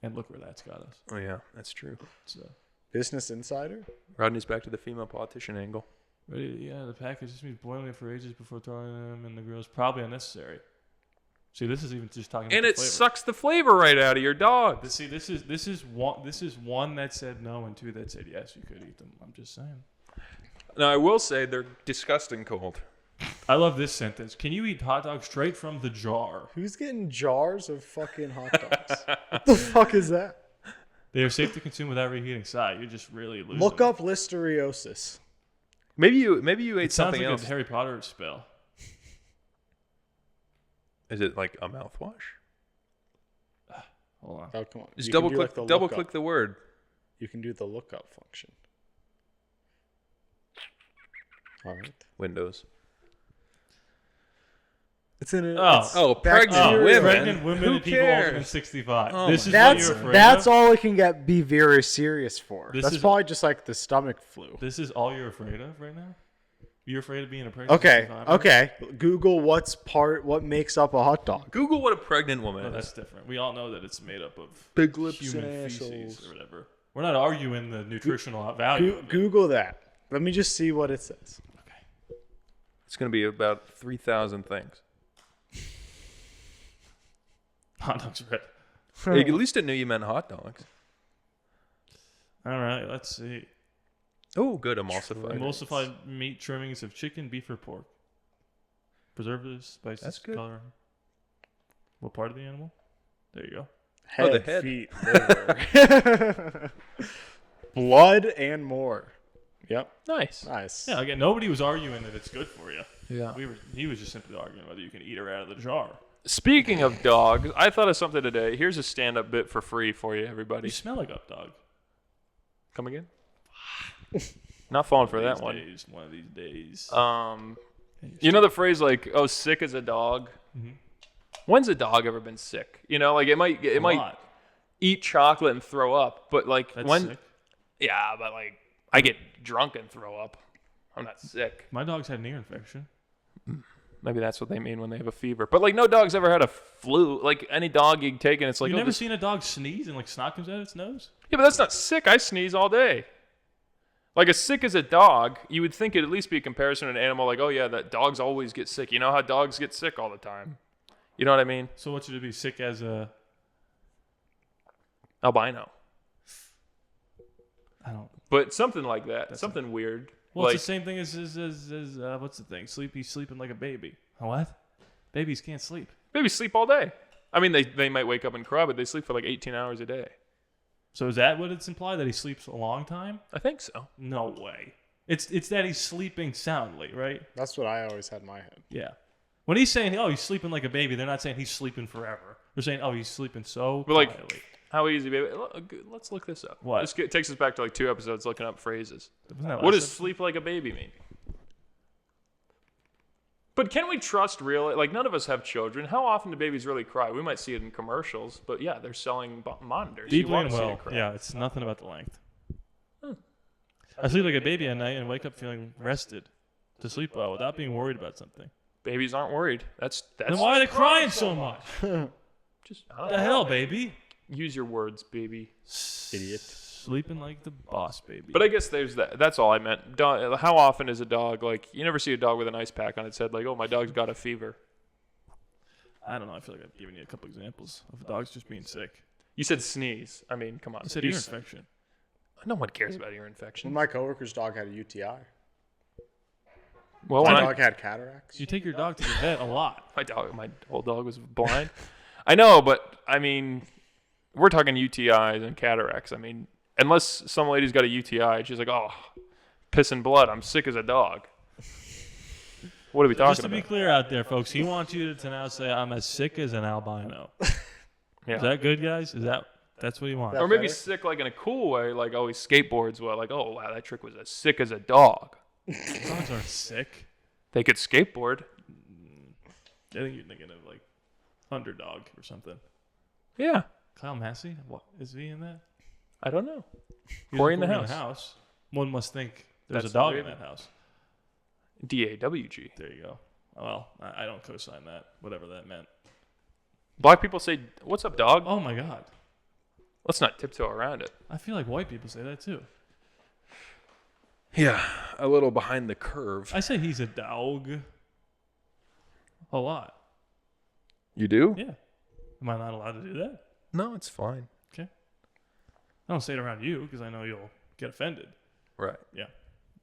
Speaker 2: and look where that's got us.
Speaker 1: Oh yeah, that's true.
Speaker 2: So,
Speaker 3: Business Insider?
Speaker 1: Rodney's back to the female politician angle.
Speaker 2: yeah, the package just means boiling it for ages before throwing them in the grill is probably unnecessary. See, this is even just talking about
Speaker 1: And
Speaker 2: the
Speaker 1: it
Speaker 2: flavor.
Speaker 1: sucks the flavor right out of your dog.
Speaker 2: See, this is one that said no and 2 that said yes. You could eat them. I'm just saying.
Speaker 1: Now I will say they're disgusting cold.
Speaker 2: I love this sentence. Can you eat hot dogs straight from the jar?
Speaker 3: Who's getting jars of fucking hot dogs? What the fuck is that?
Speaker 2: They are safe to consume without reheating. Side, you're just really losing.
Speaker 3: Look up listeriosis.
Speaker 1: Maybe you ate
Speaker 2: It sounds
Speaker 1: something
Speaker 2: like
Speaker 1: else.
Speaker 2: a Harry Potter spell.
Speaker 1: Is it like a mouthwash?
Speaker 2: Hold on.
Speaker 3: Oh, come on.
Speaker 1: Just
Speaker 3: You
Speaker 1: double
Speaker 3: can do,
Speaker 1: click.
Speaker 3: like, the
Speaker 1: double
Speaker 3: lookup.
Speaker 1: click the word.
Speaker 3: You can do the lookup function. All right.
Speaker 1: Windows.
Speaker 3: It's in it.
Speaker 1: Oh, pregnant
Speaker 3: bacteria.
Speaker 1: women.
Speaker 2: Pregnant women
Speaker 1: Who
Speaker 2: and people older than
Speaker 1: cares?
Speaker 2: 65.
Speaker 1: Oh
Speaker 2: This is what
Speaker 3: That's
Speaker 2: you're afraid
Speaker 3: that's
Speaker 2: of?
Speaker 3: all it can be very serious for.
Speaker 2: This
Speaker 3: That's
Speaker 2: is-
Speaker 3: probably just like the stomach flu.
Speaker 2: This is all you're afraid of right now? You're afraid of being a pregnant
Speaker 3: Okay,
Speaker 2: 65?
Speaker 3: okay. Google what makes up a hot dog.
Speaker 1: Google what a pregnant woman
Speaker 2: No,
Speaker 1: is.
Speaker 2: that's different. We all know that it's made up of
Speaker 3: Big lips
Speaker 2: human
Speaker 3: and
Speaker 2: feces
Speaker 3: assholes.
Speaker 2: or whatever. We're not arguing the nutritional value. of it.
Speaker 3: Google that. Let me just see what it says.
Speaker 1: It's going to be about 3,000 things.
Speaker 2: Hot dogs red.
Speaker 1: Hey, at least it knew you meant hot dogs.
Speaker 2: All right, let's see.
Speaker 1: Oh, good emulsified.
Speaker 2: Emulsified meat trimmings of chicken, beef, or pork. Preservatives, spices,
Speaker 1: That's good.
Speaker 2: color. What part of the animal? There you go.
Speaker 3: Head,
Speaker 1: the head.
Speaker 3: feet, liver. Blood, and more. Yep.
Speaker 1: Nice.
Speaker 3: Nice.
Speaker 2: Yeah, again, nobody was arguing that it's good for you.
Speaker 1: Yeah.
Speaker 2: He was just simply arguing whether you can eat her out of the jar.
Speaker 1: Speaking of dogs, I thought of something today. Here's a stand-up bit for free for you, everybody.
Speaker 2: You smell like a dog.
Speaker 1: Come again? Not falling for that one.
Speaker 2: One of these days.
Speaker 1: You know the phrase like, "Oh, sick as a dog."
Speaker 2: Mm-hmm.
Speaker 1: When's a dog ever been sick? You know, like it might
Speaker 2: lot.
Speaker 1: eat chocolate and throw up, but like
Speaker 2: That's
Speaker 1: when
Speaker 2: sick.
Speaker 1: yeah, but like I get drunk and throw up. I'm not sick.
Speaker 2: My dog's had an ear infection.
Speaker 1: Maybe that's what they mean when they have a fever. But like no dog's ever had a flu. Like any dog you take and it's like
Speaker 2: You
Speaker 1: oh,
Speaker 2: never
Speaker 1: this-
Speaker 2: seen a dog sneeze and like snot comes out its nose?
Speaker 1: Yeah, but that's not sick. I sneeze all day. Like as sick as a dog, you would think it'd at least be a comparison to an animal. Like, oh yeah, that dogs always get sick. You know how dogs get sick all the time. You know what I mean?
Speaker 2: So what should it be? Sick as a...
Speaker 1: Albino.
Speaker 2: I don't...
Speaker 1: But something like that. Something weird.
Speaker 2: Well,
Speaker 1: like,
Speaker 2: it's the same thing as what's the thing? He's sleeping like a baby. What? Babies can't sleep.
Speaker 1: babies sleep all day. I mean, they might wake up and cry, but they sleep for like 18 hours a day.
Speaker 2: So is that what it's implied, that he sleeps a long time?
Speaker 1: I think so.
Speaker 2: No way. It's that he's sleeping soundly, right?
Speaker 3: That's what I always had in my head.
Speaker 2: Yeah. When he's saying, oh, he's sleeping like a baby, they're not saying he's sleeping forever. They're saying, oh, he's sleeping so
Speaker 1: But like,
Speaker 2: quietly.
Speaker 1: how easy, baby? Let's look this up.
Speaker 2: What?
Speaker 1: This takes us back to like 2 episodes looking up phrases.
Speaker 2: Wasn't that
Speaker 1: What
Speaker 2: last
Speaker 1: does sleep like a baby mean? But can we trust real? Like none of us have children. How often do babies really cry? We might see it in commercials, but yeah, they're selling monitors. You
Speaker 2: Deeply
Speaker 1: wanna
Speaker 2: and
Speaker 1: see
Speaker 2: well.
Speaker 1: it cry.
Speaker 2: Yeah, it's nothing about the length. I sleep like a baby at night and wake up feeling rested to sleep well without being worried about something.
Speaker 1: Babies aren't worried. That's
Speaker 2: Then why are they crying so much?
Speaker 1: just I don't
Speaker 2: What the
Speaker 1: know.
Speaker 2: hell, baby?
Speaker 1: Use your words, baby.
Speaker 3: Idiot.
Speaker 2: Sleeping like the boss, baby.
Speaker 1: But I guess there's that. That's all I meant. How often is a dog like? You never see a dog with an ice pack on its head, like, oh, my dog's got a fever.
Speaker 2: I don't know. I feel like I've given you a couple examples of dogs just being sick.
Speaker 1: You said sneeze. I mean, come on.
Speaker 2: I said ear infection.
Speaker 1: No one cares about ear infection.
Speaker 3: My coworker's dog had a UTI.
Speaker 1: Well,
Speaker 3: My dog had cataracts.
Speaker 2: You take your dog to the vet a lot.
Speaker 1: My old dog was blind. I know, but I mean, we're talking UTIs and cataracts. I mean, unless some lady's got a UTI, she's like, oh, piss and blood. I'm sick as a dog. What are we talking about?
Speaker 2: Just to be clear out there, folks, he wants you to now say, I'm as sick as an albino.
Speaker 1: Yeah.
Speaker 2: Is that good, guys? That's what he wants?
Speaker 1: Or maybe sick like in a cool way, like, oh, he skateboards well. Like, oh, wow, that trick was as sick as a dog.
Speaker 2: Dogs aren't sick.
Speaker 1: They could skateboard.
Speaker 2: I think you're thinking of like Underdog or something.
Speaker 1: Yeah.
Speaker 2: Kyle Massey? What is he in that?
Speaker 1: I don't know.
Speaker 2: He's
Speaker 1: Corey in the house.
Speaker 2: One must think there's
Speaker 1: That's
Speaker 2: a dog
Speaker 1: the
Speaker 2: in that house.
Speaker 1: DAWG.
Speaker 2: There you go. Well, I don't co-sign that, whatever that meant.
Speaker 1: Black people say, what's up, dog?
Speaker 2: Oh my God.
Speaker 1: Let's not tiptoe around it.
Speaker 2: I feel like white people say that too.
Speaker 1: Yeah, a little behind the curve.
Speaker 2: I say he's a dog. A lot.
Speaker 1: You do?
Speaker 2: Yeah. Am I not allowed to do that?
Speaker 1: No, it's fine.
Speaker 2: Okay. I don't say it around you because I know you'll get offended.
Speaker 1: Right.
Speaker 2: Yeah.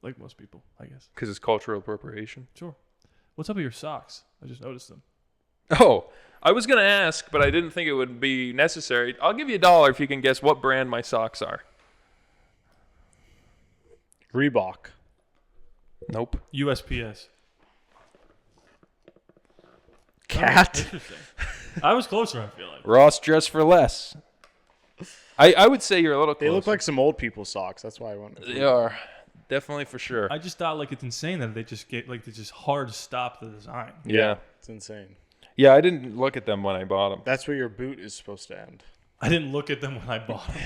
Speaker 2: Like most people, I guess.
Speaker 1: Because it's cultural appropriation.
Speaker 2: Sure. What's up with your socks? I just noticed them.
Speaker 1: Oh, I was going to ask, but I didn't think it would be necessary. I'll give you $1 if you can guess what brand my socks are.
Speaker 3: Reebok.
Speaker 1: Nope.
Speaker 2: USPS.
Speaker 3: Cat.
Speaker 2: Interesting. I was closer, I feel like.
Speaker 1: Ross Dress for Less. I would say you're a little closer.
Speaker 3: They look like some old people socks. That's why I went.
Speaker 1: They are. Definitely for sure.
Speaker 2: I just thought like it's insane that they just get like they just hard stop the design.
Speaker 1: Yeah.
Speaker 3: It's insane.
Speaker 1: Yeah, I didn't look at them when I bought them.
Speaker 3: That's where your boot is supposed to end.
Speaker 2: I didn't look at them when I bought them.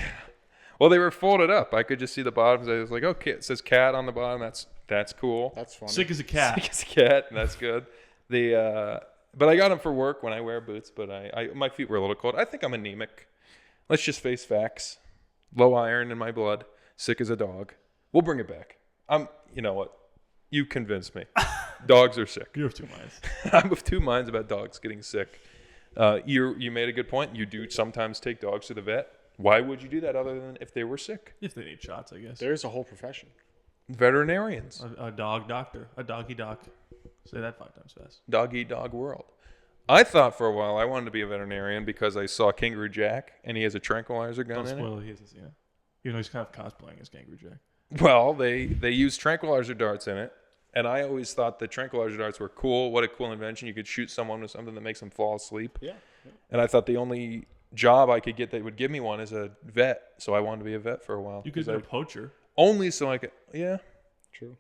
Speaker 1: Well, they were folded up. I could just see the bottoms. I was like, okay, it says cat on the bottom. That's cool.
Speaker 3: That's funny.
Speaker 2: Sick as a cat.
Speaker 1: Sick as a cat. That's good. But I got them for work when I wear boots. But my feet were a little cold. I think I'm anemic. Let's just face facts. Low iron in my blood. Sick as a dog. We'll bring it back. You know what? You convinced me. Dogs are sick.
Speaker 2: You have two minds.
Speaker 1: I'm of two minds about dogs getting sick. You made a good point. You do sometimes take dogs to the vet. Why would you do that other than if they were sick?
Speaker 2: If they need shots, I guess.
Speaker 3: There's a whole profession.
Speaker 1: Veterinarians.
Speaker 2: A dog doctor. A doggy doc. Say that 5 times fast.
Speaker 1: Dog eat dog world. I thought for a while I wanted to be a veterinarian because I saw Kangaroo Jack and he has a tranquilizer gun
Speaker 2: Don't
Speaker 1: in
Speaker 2: spoil it. He hasn't seen it. Even though he's kind of cosplaying as Kangaroo Jack.
Speaker 1: Well, they use tranquilizer darts in it. And I always thought the tranquilizer darts were cool. What a cool invention. You could shoot someone with something that makes them fall asleep.
Speaker 3: Yeah.
Speaker 1: And I thought the only job I could get that would give me one is a vet. So I wanted to be a vet for a while.
Speaker 2: You could be a poacher.
Speaker 1: Only so I could. Yeah.
Speaker 3: True.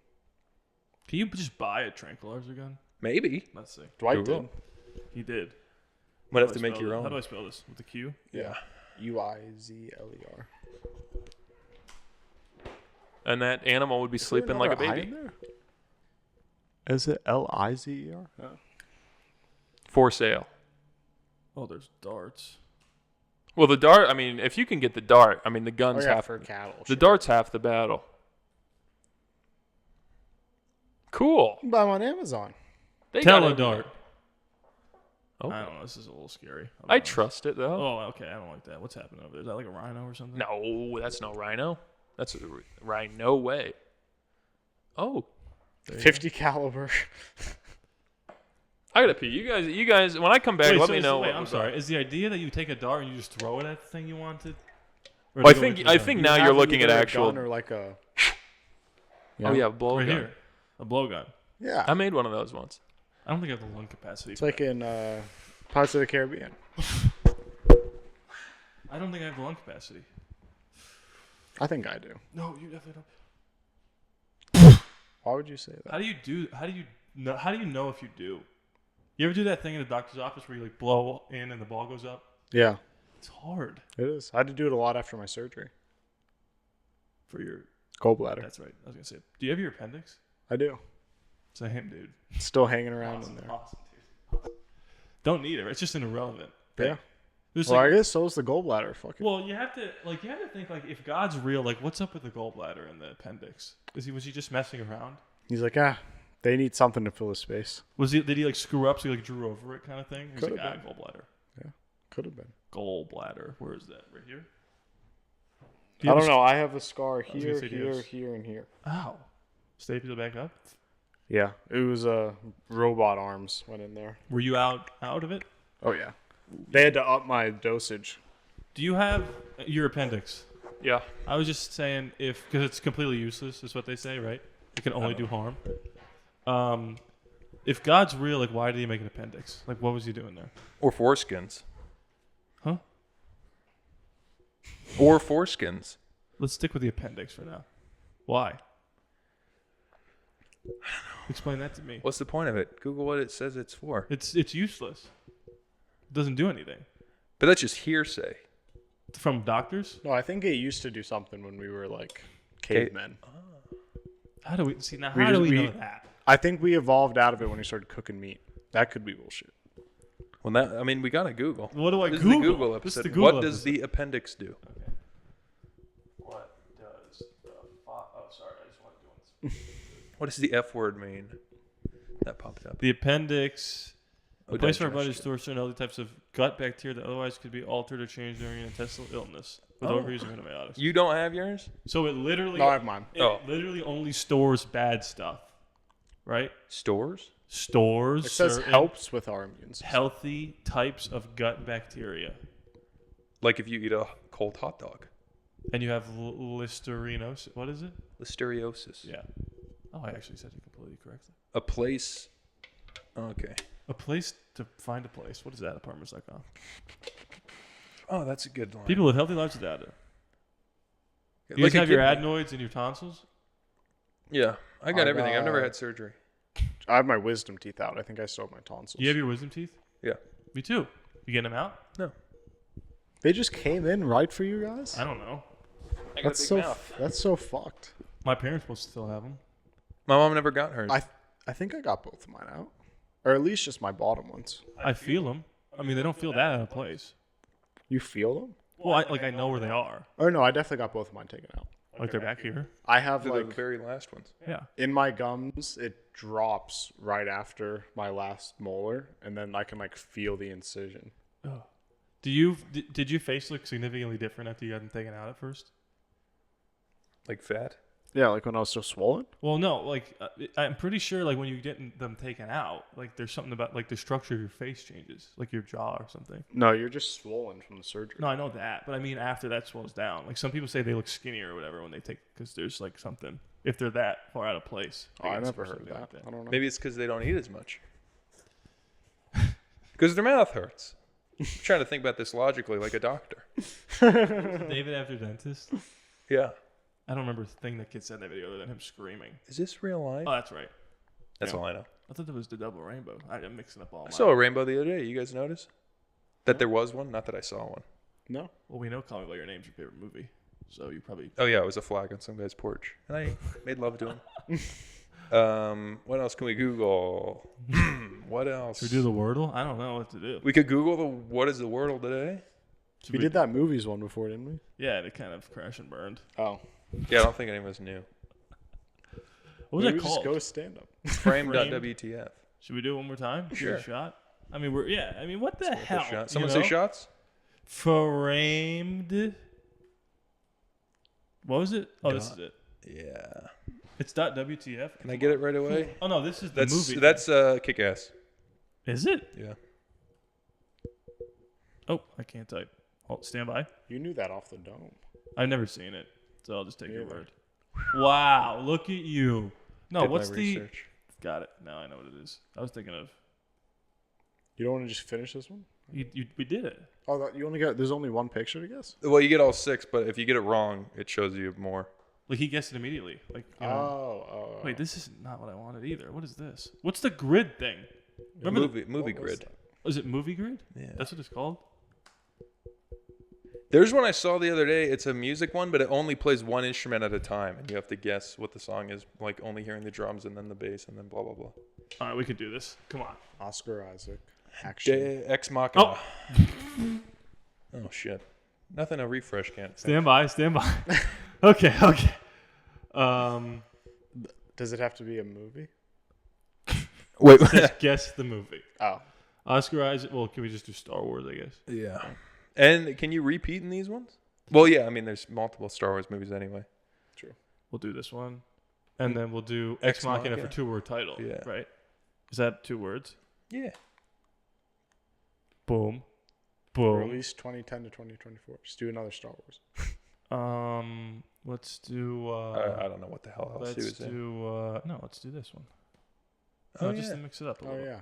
Speaker 2: Can you just buy a tranquilizer gun?
Speaker 1: Maybe.
Speaker 2: Let's see.
Speaker 3: Dwight did.
Speaker 2: He did.
Speaker 1: Might have to make your own.
Speaker 2: How do I spell this? With a Q?
Speaker 1: Yeah.
Speaker 3: UIZLER.
Speaker 1: And that animal would be sleeping like a baby.
Speaker 3: Is it LIZER? Oh.
Speaker 1: For sale.
Speaker 2: Oh, there's darts.
Speaker 1: Well, the dart, I mean, if you can get the dart, I mean, the gun's half.
Speaker 3: For cattle.
Speaker 1: The dart's half the battle. Cool.
Speaker 3: You can buy them on Amazon.
Speaker 1: They got it.
Speaker 2: Teledart.
Speaker 1: Oh.
Speaker 2: I don't know. This is a little scary.
Speaker 1: I trust it, though.
Speaker 2: Oh, okay. I don't like that. What's happening over there? Is that like a rhino or something?
Speaker 1: No, that's no rhino. That's a rhino way. Oh.
Speaker 3: 50 caliber.
Speaker 1: I gotta pee. You guys. When I come back, let me know.
Speaker 2: I'm sorry. Is the idea that you take a dart and you just throw it at the thing you wanted?
Speaker 1: Well, I think now you're looking at actual.
Speaker 3: Gun or like a.
Speaker 1: Oh yeah, a blow
Speaker 2: right
Speaker 1: gun.
Speaker 2: here, a blowgun.
Speaker 3: Yeah.
Speaker 1: I made one of those once.
Speaker 2: I don't think I have the lung capacity.
Speaker 3: It's like in Pirates of the Caribbean.
Speaker 2: I don't think I have the lung capacity.
Speaker 3: I think I do.
Speaker 2: No, you definitely
Speaker 3: don't. Why would you say that?
Speaker 2: How do you know if you do? You ever do that thing in the doctor's office where you like blow in and the ball goes up?
Speaker 3: Yeah.
Speaker 2: It's hard.
Speaker 3: It is. I had to do it a lot after my surgery.
Speaker 2: For your
Speaker 3: gallbladder.
Speaker 2: That's right. I was gonna say. Do you have your appendix?
Speaker 3: I do.
Speaker 2: Same, dude.
Speaker 3: It's still hanging around in there.
Speaker 2: Awesome, dude. Don't need it. It's just an irrelevant.
Speaker 3: Yeah.
Speaker 2: There's
Speaker 3: Well,
Speaker 2: like,
Speaker 3: I guess so is the gallbladder. Fucking.
Speaker 2: well, you have to think like if God's real, like what's up with the gallbladder and the appendix? Was he just messing around?
Speaker 3: He's like, they need something to fill the space.
Speaker 2: Did he like screw up so he like drew over it kind of thing? He's
Speaker 3: Could've
Speaker 2: like,
Speaker 3: been.
Speaker 2: gallbladder.
Speaker 3: Yeah, could have been.
Speaker 2: Gallbladder. Where is that? Right here?
Speaker 3: I don't know. I have a scar
Speaker 2: was
Speaker 3: here,
Speaker 2: gonna say, do you
Speaker 3: here,
Speaker 2: have-
Speaker 3: here, and here.
Speaker 2: Ow. Staple it back up.
Speaker 3: Yeah, it was robot arms went in there.
Speaker 2: Were you out of it?
Speaker 3: Oh yeah, they had to up my dosage.
Speaker 2: Do you have your appendix?
Speaker 3: Yeah.
Speaker 2: I was just saying because it's completely useless, is what they say, right? It can only do harm. If God's real, like, why did he make an appendix? Like, what was he doing there?
Speaker 1: Or foreskins.
Speaker 2: Huh?
Speaker 1: Or foreskins.
Speaker 2: Let's stick with the appendix for now. Why? Explain that to me.
Speaker 1: What's the point of it? Google what it says it's for.
Speaker 2: It's useless. It doesn't do anything.
Speaker 1: But that's just hearsay.
Speaker 2: From doctors?
Speaker 3: No, I think it used to do something when we were like cavemen.
Speaker 2: How do we see now?
Speaker 3: We
Speaker 2: How do
Speaker 3: just-
Speaker 2: we
Speaker 3: we-
Speaker 2: know that?
Speaker 3: I think we evolved out of it when we started cooking meat. That could be bullshit.
Speaker 1: Well, we gotta Google.
Speaker 2: What do I
Speaker 1: This
Speaker 2: Google?
Speaker 1: Is the Google
Speaker 2: This is
Speaker 1: episode.
Speaker 2: the Google
Speaker 1: What does
Speaker 2: episode.
Speaker 1: the appendix do?
Speaker 2: Okay. What does the oh sorry, I just want to do this.
Speaker 1: What does the F word mean? That popped up.
Speaker 2: The appendix. A place where our body
Speaker 1: digestion.
Speaker 2: stores certain healthy types of gut bacteria that otherwise could be altered or changed during an intestinal illness with overuse of antibiotics.
Speaker 1: You don't have yours?
Speaker 2: So it literally,
Speaker 3: No, I have mine.
Speaker 2: It literally only stores bad stuff, right?
Speaker 1: Stores?
Speaker 2: Stores
Speaker 3: It says
Speaker 2: certain
Speaker 3: helps with our immune system.
Speaker 2: healthy types of gut bacteria,
Speaker 1: Like if you eat a cold hot dog.
Speaker 2: and you have listerinosis. What is it?
Speaker 1: Listeriosis.
Speaker 2: Yeah. Oh, I actually said it completely correctly.
Speaker 1: A place. Okay.
Speaker 2: A place to find a place. What is that? Apartments.com.
Speaker 1: Oh, that's a good line.
Speaker 2: People live healthy lives without it. You
Speaker 1: Like
Speaker 2: guys
Speaker 1: a
Speaker 2: have your
Speaker 1: kidney.
Speaker 2: adenoids and your tonsils?
Speaker 1: Yeah, I got
Speaker 3: I
Speaker 1: everything. I've never
Speaker 3: got-
Speaker 1: had surgery.
Speaker 3: I have my wisdom teeth out. I think I still have my tonsils.
Speaker 2: You have your wisdom teeth?
Speaker 1: Yeah.
Speaker 2: Me too. You getting them out?
Speaker 1: No.
Speaker 3: They just came in right for you guys.
Speaker 2: I don't know.
Speaker 1: I got
Speaker 3: That's
Speaker 1: a big
Speaker 3: so
Speaker 1: mouth.
Speaker 3: that's so fucked.
Speaker 2: My parents must still have them.
Speaker 1: My mom never got hers.
Speaker 3: I think I got both of mine out, or at least just my bottom ones.
Speaker 2: I feel them. I mean, they don't feel that out of place.
Speaker 3: You feel them?
Speaker 2: Well, I know where they are.
Speaker 3: Or no, I definitely got both of mine taken out.
Speaker 2: Like they're back here.
Speaker 3: I have
Speaker 1: They're
Speaker 3: like
Speaker 1: the very last ones.
Speaker 2: Yeah.
Speaker 3: in my gums, it drops right after my last molar, and then I can like feel the incision.
Speaker 2: Did your face look significantly different after you got them taken out at first?
Speaker 1: Like fat?
Speaker 3: Yeah, like when I was so swollen.
Speaker 2: Well, no. Like I'm pretty sure, like when you get them taken out, like there's something about like the structure of your face changes, like your jaw or something.
Speaker 3: No, you're just swollen from the surgery.
Speaker 2: No, I know that, but I mean after that slows down. Like some people say they look skinnier or whatever when they take because there's like something if they're that far out of place.
Speaker 3: Oh, I
Speaker 2: guess,
Speaker 3: never
Speaker 2: or
Speaker 3: heard
Speaker 2: something
Speaker 3: that.
Speaker 2: like
Speaker 3: I don't know.
Speaker 1: Maybe it's because they don't eat as much. Because their mouth hurts. I'm trying to think about this logically, like a doctor.
Speaker 2: David after dentist.
Speaker 1: Yeah.
Speaker 2: I don't remember a thing that kid said in that video other than him screaming.
Speaker 1: Is this real life?
Speaker 2: Oh, that's right.
Speaker 1: That's
Speaker 2: Yeah.
Speaker 1: all I know.
Speaker 2: I thought that was the double rainbow. I'm mixing up all
Speaker 1: I
Speaker 2: my.
Speaker 1: saw a rainbow the other day. You guys notice? That there was one? Not that I saw one.
Speaker 3: No.
Speaker 2: Well, we know Call Me by Your Name's your favorite movie, so you probably.
Speaker 1: Oh, yeah, it was a flag on some guy's porch. And I made love to him. What else can we Google? What else?
Speaker 2: Should we do the Wordle? I don't know what to do.
Speaker 1: We could Google the what is the Wordle today?
Speaker 3: We did that movies one before, didn't we?
Speaker 2: Yeah, it kind of crashed and burned.
Speaker 3: Oh.
Speaker 1: Yeah, I don't think any of us knew.
Speaker 2: What was
Speaker 3: Maybe
Speaker 2: that
Speaker 3: we just
Speaker 2: called?
Speaker 3: go stand up.
Speaker 1: Frame.wtf.
Speaker 2: Should we do it one more time? Give it
Speaker 1: Sure.
Speaker 2: a shot. I mean, I mean, what the hell?
Speaker 1: Shot.
Speaker 2: you
Speaker 1: Someone
Speaker 2: know?
Speaker 1: say shots?
Speaker 2: Framed. What was it? Oh, this is it.
Speaker 1: Yeah.
Speaker 2: It's .wtf.
Speaker 1: Can I get it right away?
Speaker 2: Oh no, this is the movie.
Speaker 1: That's Kick-Ass.
Speaker 2: Is it?
Speaker 1: Yeah.
Speaker 2: Oh, I can't type. Hold, stand by.
Speaker 3: You knew that off the dome.
Speaker 2: I've never seen it, so I'll just take your
Speaker 3: Neither.
Speaker 2: word. Wow, look at you. No,
Speaker 1: Did my
Speaker 2: what's the?
Speaker 1: research.
Speaker 2: Got it. Now I know what it is. I was thinking of.
Speaker 3: You don't want to just finish this one?
Speaker 2: We did it.
Speaker 3: Oh, you only got. There's only one picture to guess.
Speaker 1: Well, you get all 6, but if you get it wrong, it shows you more.
Speaker 2: Like he guessed it immediately. Like you know.
Speaker 3: Oh.
Speaker 2: Wait, this is not what I wanted either. What is this? What's the grid thing? Remember
Speaker 1: Movie
Speaker 3: what was
Speaker 1: grid.
Speaker 2: is it movie grid?
Speaker 1: Yeah.
Speaker 2: That's what it's called.
Speaker 1: There's one I saw the other day. It's a music one, but it only plays one instrument at a time, and you have to guess what the song is, like only hearing the drums and then the bass and then blah blah blah.
Speaker 2: All right, we could do this. Come on.
Speaker 3: Oscar Isaac. Action.
Speaker 1: Ex Machina.
Speaker 2: Oh.
Speaker 1: Oh shit! Nothing a refresh can't fix.
Speaker 2: Stand by. Okay.
Speaker 3: Does it have to be a movie?
Speaker 1: Wait.
Speaker 2: Just guess the movie.
Speaker 3: Oh.
Speaker 2: Oscar Isaac. Well, can we just do Star Wars? I guess.
Speaker 1: Yeah. And can you repeat in these ones? Well, yeah. I mean, there's multiple Star Wars movies anyway.
Speaker 3: True.
Speaker 2: We'll do this one, and then we'll do Ex Machina for 2-word title.
Speaker 1: Yeah.
Speaker 2: Right. Is that 2 words?
Speaker 1: Yeah.
Speaker 2: Boom. Boom.
Speaker 3: Release 2010 to 2024. Just do another Star Wars.
Speaker 2: Let's do.
Speaker 1: I don't know what the hell else he
Speaker 2: Let's
Speaker 1: was in.
Speaker 2: do. No, let's do this one.
Speaker 1: Oh,
Speaker 2: Just
Speaker 1: yeah.
Speaker 2: to mix it up a little.
Speaker 3: Oh yeah.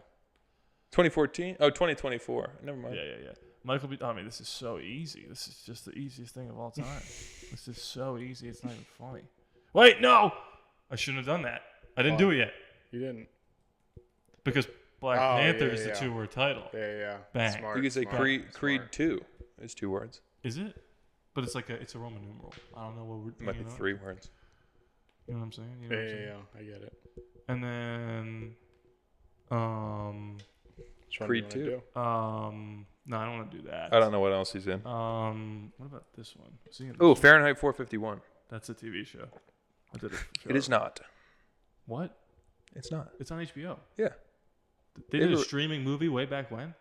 Speaker 1: 2014? Oh, 2024. Never mind.
Speaker 2: Yeah. Michael B. I mean, this is so easy. This is just the easiest thing of all time. This is so easy. It's not even funny. Wait, no! I shouldn't have done that. I didn't do it yet.
Speaker 3: You didn't.
Speaker 2: Because Black
Speaker 3: Oh,
Speaker 2: Panther
Speaker 3: yeah,
Speaker 2: is the
Speaker 3: yeah.
Speaker 2: 2-word title.
Speaker 3: Yeah.
Speaker 2: Bang.
Speaker 3: Smart.
Speaker 1: You could say
Speaker 3: smart,
Speaker 1: Creed
Speaker 3: smart.
Speaker 1: 2 is 2 words.
Speaker 2: Is it? But it's like it's a Roman numeral. I don't know what we're.
Speaker 1: It might be 3 words.
Speaker 2: You know what I'm saying? You know what I'm saying?
Speaker 3: Yeah. I get it.
Speaker 2: And then,
Speaker 3: Which one
Speaker 1: Creed
Speaker 3: do you
Speaker 1: 2.
Speaker 3: wanna do?
Speaker 2: no, I don't want to do that.
Speaker 1: I don't know what else he's in.
Speaker 2: What about this one? Is he in this
Speaker 1: Oh,
Speaker 2: one?
Speaker 1: Fahrenheit 451.
Speaker 2: That's a TV show. I did it.
Speaker 1: It is not.
Speaker 2: What?
Speaker 1: It's not.
Speaker 2: It's on HBO.
Speaker 1: Yeah.
Speaker 2: They did a
Speaker 1: It-
Speaker 2: streaming movie way back when.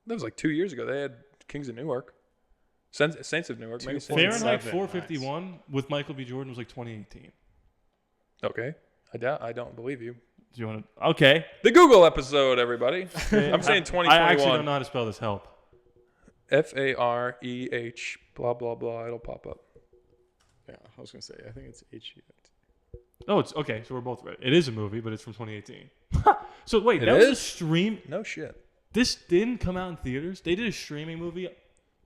Speaker 1: That was like 2 years ago. They had Kings of Newark. Saints of Newark. Maybe
Speaker 2: Fahrenheit
Speaker 3: 7,
Speaker 2: 451 with Michael B. Jordan was like 2018.
Speaker 1: Okay. I don't believe you.
Speaker 2: Do you want to? Okay.
Speaker 1: The Google episode, everybody. I'm saying 2021.
Speaker 2: I actually don't know how to spell this. Help.
Speaker 1: FAREH blah blah blah. It'll pop up.
Speaker 3: Yeah, I was gonna say. I think it's H.
Speaker 2: Oh, it's okay. So we're both right. It is a movie, but it's from 2018. So wait,
Speaker 1: It
Speaker 2: that was a
Speaker 1: is?
Speaker 2: stream.
Speaker 1: No shit.
Speaker 2: This didn't come out in theaters. They did a streaming movie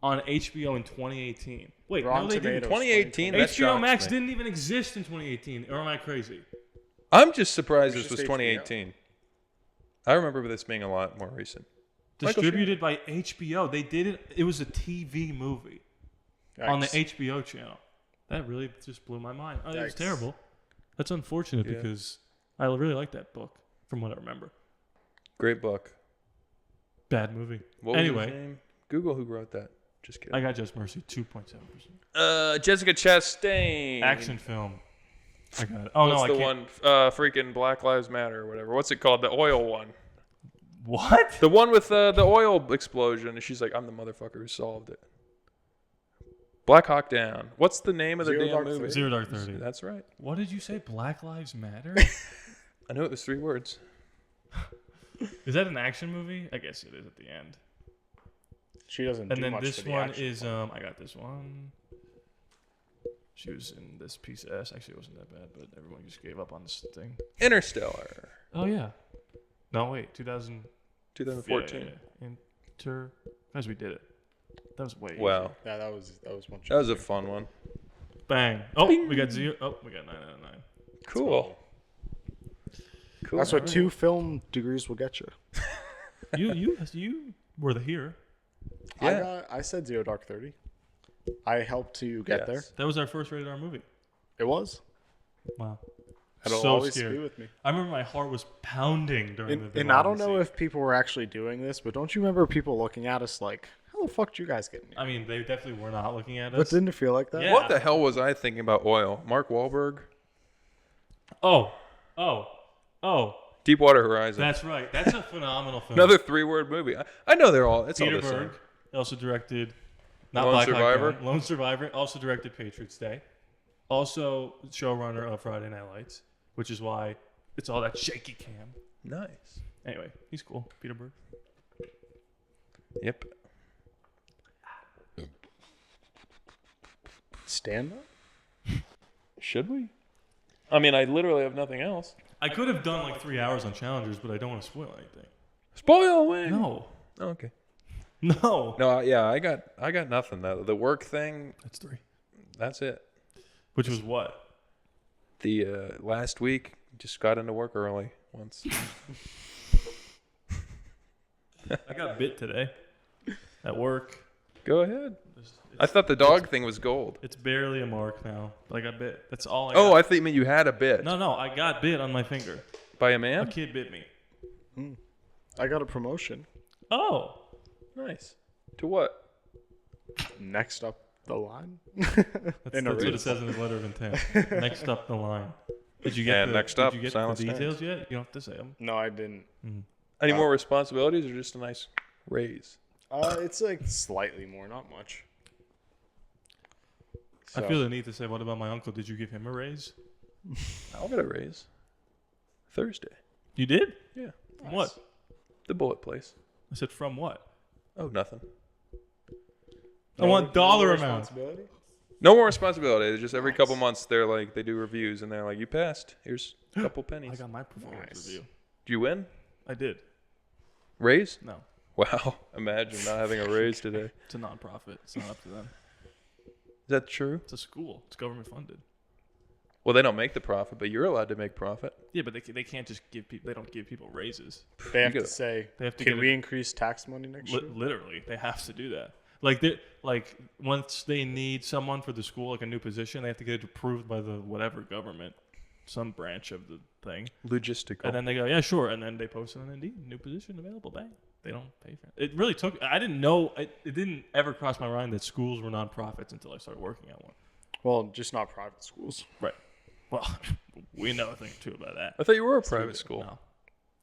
Speaker 2: on HBO in 2018. Wait,
Speaker 3: Rotten
Speaker 2: no, they didn't.
Speaker 3: Tomatoes,
Speaker 1: 2018. That
Speaker 2: HBO
Speaker 1: shocks
Speaker 2: Max
Speaker 1: me.
Speaker 2: didn't even exist in 2018. Or am I crazy?
Speaker 1: I'm just surprised
Speaker 3: It's
Speaker 1: this was
Speaker 3: just
Speaker 1: 2018. I remember this being a lot more recent. Michael
Speaker 2: Distributed by HBO. They did it. It was a TV movie on the
Speaker 3: Yikes.
Speaker 2: HBO channel. That really just blew my mind. Oh, it was
Speaker 3: Yikes.
Speaker 2: terrible. That's unfortunate
Speaker 1: Yeah.
Speaker 2: because I really like that book from what I remember.
Speaker 1: Great book.
Speaker 2: Bad movie.
Speaker 1: What was his
Speaker 2: Anyway,
Speaker 1: name? Google who wrote that. Just kidding.
Speaker 2: I got Just Mercy 2.7%.
Speaker 1: Jessica Chastain.
Speaker 2: Action film. I got it. Oh
Speaker 1: What's
Speaker 2: no, I
Speaker 1: the
Speaker 2: can't.
Speaker 1: one? Freaking Black Lives Matter or whatever. What's it called? The oil one.
Speaker 2: What?
Speaker 1: The one with the oil explosion. And she's like, I'm the motherfucker who solved it. Black Hawk Down. What's the name of the
Speaker 3: Zero
Speaker 1: damn
Speaker 3: Dark
Speaker 1: movie?
Speaker 3: 30.
Speaker 2: Zero Dark 30.
Speaker 1: That's right.
Speaker 2: What did you say? Black Lives Matter?
Speaker 1: I knew it was 3 words.
Speaker 2: Is that an action movie? I guess it is at the end.
Speaker 3: She doesn't.
Speaker 2: And
Speaker 3: do
Speaker 2: then
Speaker 3: much
Speaker 2: this
Speaker 3: for the
Speaker 2: one
Speaker 3: action
Speaker 2: is
Speaker 3: part.
Speaker 2: I got this one. She was in this piece of S. Actually, it wasn't that bad, but everyone just gave up on this thing.
Speaker 1: Interstellar.
Speaker 2: Oh yeah. No wait, 2000.
Speaker 1: 2014.
Speaker 2: Yeah. Guys, we did it. That was way.
Speaker 1: Wow.
Speaker 2: easier.
Speaker 3: Yeah, that was one.
Speaker 1: That was a fun one.
Speaker 2: Bang. Oh, we got 0. Oh, we got 9 out of 9.
Speaker 1: Cool. Cool.
Speaker 3: That's what 2 film degrees will get you.
Speaker 2: You were the here.
Speaker 1: Yeah.
Speaker 3: I said Zero Dark 30. I helped to get
Speaker 1: Yes.
Speaker 3: there.
Speaker 2: That was our first rated R movie.
Speaker 3: It was.
Speaker 2: Wow.
Speaker 3: It'll
Speaker 2: So
Speaker 3: always
Speaker 2: scared.
Speaker 3: be with me.
Speaker 2: I remember my heart was pounding during the.
Speaker 3: And I don't know if people were actually doing this, but don't you remember people looking at us like, "How the fuck did you guys get in here?"
Speaker 2: I mean, they definitely were not looking at us.
Speaker 3: But didn't it feel like that?
Speaker 2: Yeah.
Speaker 1: What the hell was I thinking about oil? Mark Wahlberg?
Speaker 2: Oh.
Speaker 1: Deepwater Horizon.
Speaker 2: That's right. That's a phenomenal film.
Speaker 1: Another 3-word movie. I know they're all. It's
Speaker 2: Peter
Speaker 1: all the same.
Speaker 2: Berg also directed. Not
Speaker 1: Lone
Speaker 2: Black Hawk
Speaker 1: Survivor?
Speaker 2: Down, Lone Survivor. Also directed Patriots Day. Also showrunner of Friday Night Lights, which is why it's all that shaky cam.
Speaker 1: Nice.
Speaker 2: Anyway, he's cool. Peter Berg.
Speaker 1: Yep.
Speaker 3: Stand up.
Speaker 1: Should we? I mean, I literally have nothing else.
Speaker 2: I could have done like 3 hours on Challengers, but I don't want to spoil anything.
Speaker 1: Spoil away.
Speaker 2: No.
Speaker 1: Oh, okay.
Speaker 2: No.
Speaker 1: No, yeah, I got nothing. The work thing,
Speaker 2: That's 3.
Speaker 1: that's it.
Speaker 2: Which was what?
Speaker 1: The last week, just got into work early once.
Speaker 2: I got bit today at work.
Speaker 1: Go ahead. I thought the dog thing was gold.
Speaker 2: It's barely a mark now, but I got bit. That's all I
Speaker 1: Oh,
Speaker 2: got.
Speaker 1: I thought you meant you had a bit.
Speaker 2: No, I got bit on my finger.
Speaker 1: By a
Speaker 2: A
Speaker 1: man?
Speaker 2: kid bit me.
Speaker 3: I got a promotion.
Speaker 2: Oh.
Speaker 1: Nice. To what?
Speaker 3: next up the line.
Speaker 2: That's what it says in his letter of intent. Next up the line. Did you get
Speaker 1: next up,
Speaker 2: did you get
Speaker 1: Silent
Speaker 2: the details
Speaker 1: Stands.
Speaker 2: yet? You don't have to say them.
Speaker 3: No, I didn't.
Speaker 1: Any more responsibilities or just a nice raise?
Speaker 3: It's like slightly more, not much.
Speaker 2: I feel the need to say, what about my uncle? Did you give him a raise?
Speaker 1: I'll get a raise. Thursday.
Speaker 2: You did?
Speaker 1: Yeah.
Speaker 2: From what?
Speaker 1: The bullet place.
Speaker 2: I said from what?
Speaker 1: Oh, nothing.
Speaker 2: I want dollar amount.
Speaker 1: No more responsibility. It's just every couple months they're like, they do reviews and they're like, you passed. Here's a couple pennies.
Speaker 2: I got my performance review.
Speaker 1: Did you win?
Speaker 2: I did.
Speaker 1: Raise?
Speaker 2: No.
Speaker 1: Wow. Imagine not having a raise today.
Speaker 2: It's a non-profit. It's not up to them.
Speaker 1: Is that true?
Speaker 2: It's a school. It's government funded.
Speaker 1: Well, they don't make the profit, but you're allowed to make profit.
Speaker 2: Yeah, but they can't just give people. They don't give people raises.
Speaker 3: They have to say,
Speaker 2: They have to
Speaker 3: can
Speaker 2: get
Speaker 3: we increase tax money next year?
Speaker 2: Literally, they have to do that. Like once they need someone for the school, like a new position, they have to get it approved by the whatever government, some branch of the thing.
Speaker 1: Logistical.
Speaker 2: And then they go, yeah, sure. And then they post it on Indeed, new position available. Bang. They don't pay for it. It really took. I didn't know. It didn't ever cross my mind that schools were nonprofits until I started working at one.
Speaker 3: Well, just not private schools.
Speaker 2: Right. Well, we know a thing or two about that.
Speaker 1: I thought you were a private school.
Speaker 2: No,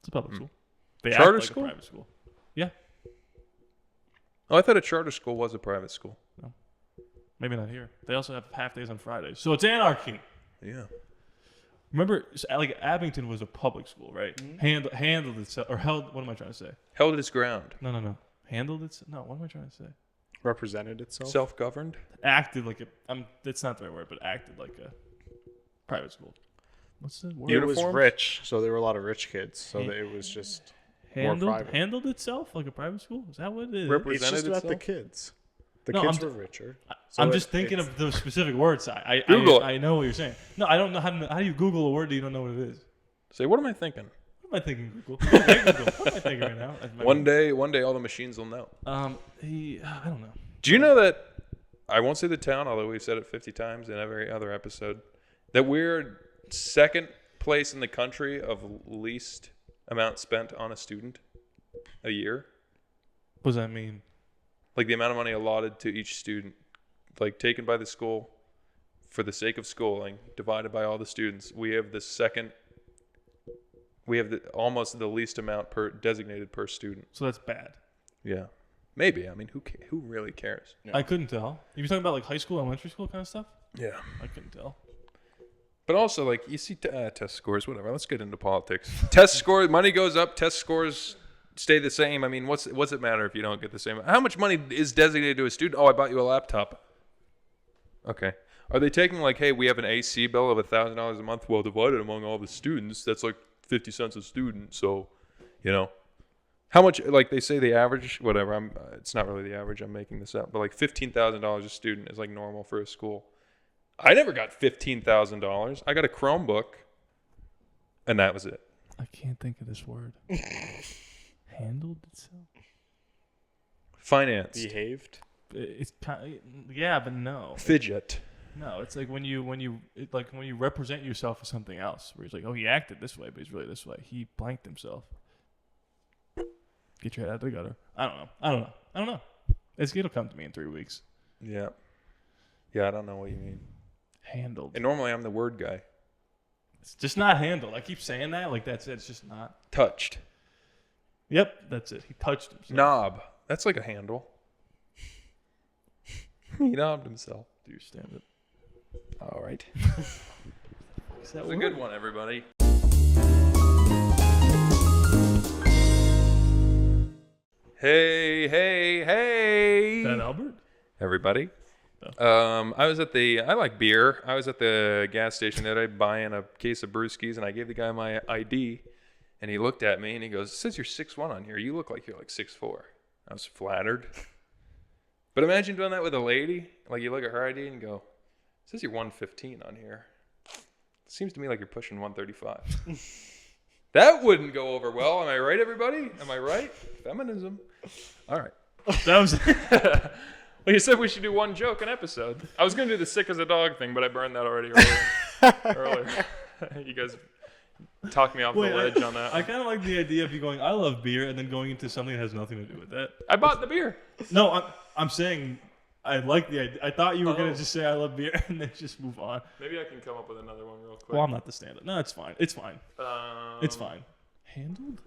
Speaker 2: it's a public school. They
Speaker 1: Charter
Speaker 2: act like
Speaker 1: school?
Speaker 2: a private school. Yeah.
Speaker 1: Oh, I thought a charter school was a private school.
Speaker 2: No. Maybe not here. They also have half days on Fridays, so it's anarchy.
Speaker 1: Yeah.
Speaker 2: Remember, like Abington was a public school, right? Handled itself, or held. What am I trying to say?
Speaker 1: Held its ground.
Speaker 2: No. Handled its. No. What am I trying to say?
Speaker 3: Represented itself.
Speaker 1: Self-governed.
Speaker 2: Acted like a. That's not the right word, but acted like a private school. What's the word?
Speaker 3: It was
Speaker 1: Uniforms?
Speaker 3: rich, so there were a lot of rich kids. So that it was just more private.
Speaker 2: Handled itself like a private school. Is that what it is?
Speaker 3: It's
Speaker 1: Represented
Speaker 3: just about the
Speaker 1: itself?
Speaker 3: kids. The
Speaker 2: No,
Speaker 3: kids
Speaker 2: I'm-
Speaker 3: were richer.
Speaker 2: I'm just thinking of those specific words.
Speaker 1: Google it.
Speaker 2: I know what you're saying. No, I don't know how do you Google a word that you don't know what it is?
Speaker 1: Say, what am I thinking?
Speaker 2: What am I thinking, Google? What am I thinking right now?
Speaker 1: One day, all the machines will know.
Speaker 2: I don't know.
Speaker 1: Do you know that, I won't say the town, although we've said it 50 times in every other episode, that we're second place in the country of least amount spent on a student a year?
Speaker 2: What does that mean?
Speaker 1: Like the amount of money allotted to each student, like taken by the school for the sake of schooling, divided by all the students. We have almost the least amount designated per student.
Speaker 2: So that's bad.
Speaker 1: Yeah. Maybe. I mean, who really cares?
Speaker 3: Yeah.
Speaker 2: I couldn't tell. You were talking about like high school, elementary school kind of stuff?
Speaker 1: Yeah.
Speaker 2: I couldn't tell.
Speaker 1: But also, like, you see test scores, whatever. Let's get into politics. Test scores, money goes up, test scores stay the same. I mean, what's it matter if you don't get the same? How much money is designated to a student? Oh, I bought you a laptop. Okay. Are they taking, like, hey, we have an AC bill of $1,000 a month? Well, divided among all the students, that's like 50 cents a student. So, you know. How much, like they say the average, whatever, it's not really the average, I'm making this up, but like $15,000 a student is like normal for a school. I never got $15,000. I got a Chromebook, and that was it.
Speaker 2: I can't think of this word. Handled itself?
Speaker 1: Financed.
Speaker 3: Behaved.
Speaker 2: It's kind of, yeah, but no.
Speaker 1: Fidget.
Speaker 2: No, it's like when you represent yourself as something else, where he's like, oh, he acted this way, but he's really this way. He blanked himself. Get your head out of the gutter. I don't know. It'll come to me in 3 weeks.
Speaker 1: Yeah. Yeah, I don't know what you mean.
Speaker 2: Handled.
Speaker 1: And normally I'm the word guy.
Speaker 2: It's just not handled. I keep saying that. Like, that's it. It's just not.
Speaker 1: Touched.
Speaker 2: Yep, that's it. He touched himself.
Speaker 1: Knob. That's like a handle. He knobbed himself.
Speaker 2: Do your stand-up.
Speaker 1: All right.
Speaker 2: Is
Speaker 1: That was a good one, everybody. Hey.
Speaker 2: Is that Albert?
Speaker 1: Everybody. I like beer. I was at the gas station the other day buying a case of brewskis, and I gave the guy my ID, and he looked at me and he goes, "It says you're 6'1" on here. You look like you're like 6'4". I was flattered. But imagine doing that with a lady. Like, you look at her ID and go, "It says you're 115 on here. It seems to me like you're pushing 135." That wouldn't go over well. Am I right, everybody? Am I right? Feminism. All right.
Speaker 2: That was.
Speaker 1: Well, you said we should do one joke an episode. I was going to do the sick as a dog thing, but I burned that already earlier. You guys talked me off the ledge on that.
Speaker 2: I kind of like the idea of you going, I love beer, and then going into something that has nothing to do with that.
Speaker 1: I bought the beer.
Speaker 2: No, I'm saying I like the idea. I thought you were
Speaker 1: Oh.
Speaker 2: gonna just say I love beer and then just move on.
Speaker 1: Maybe I can come up with another one real quick.
Speaker 2: Well, I'm not the stand-up. No, it's fine. It's fine.
Speaker 1: Um,
Speaker 2: It's fine. Handled?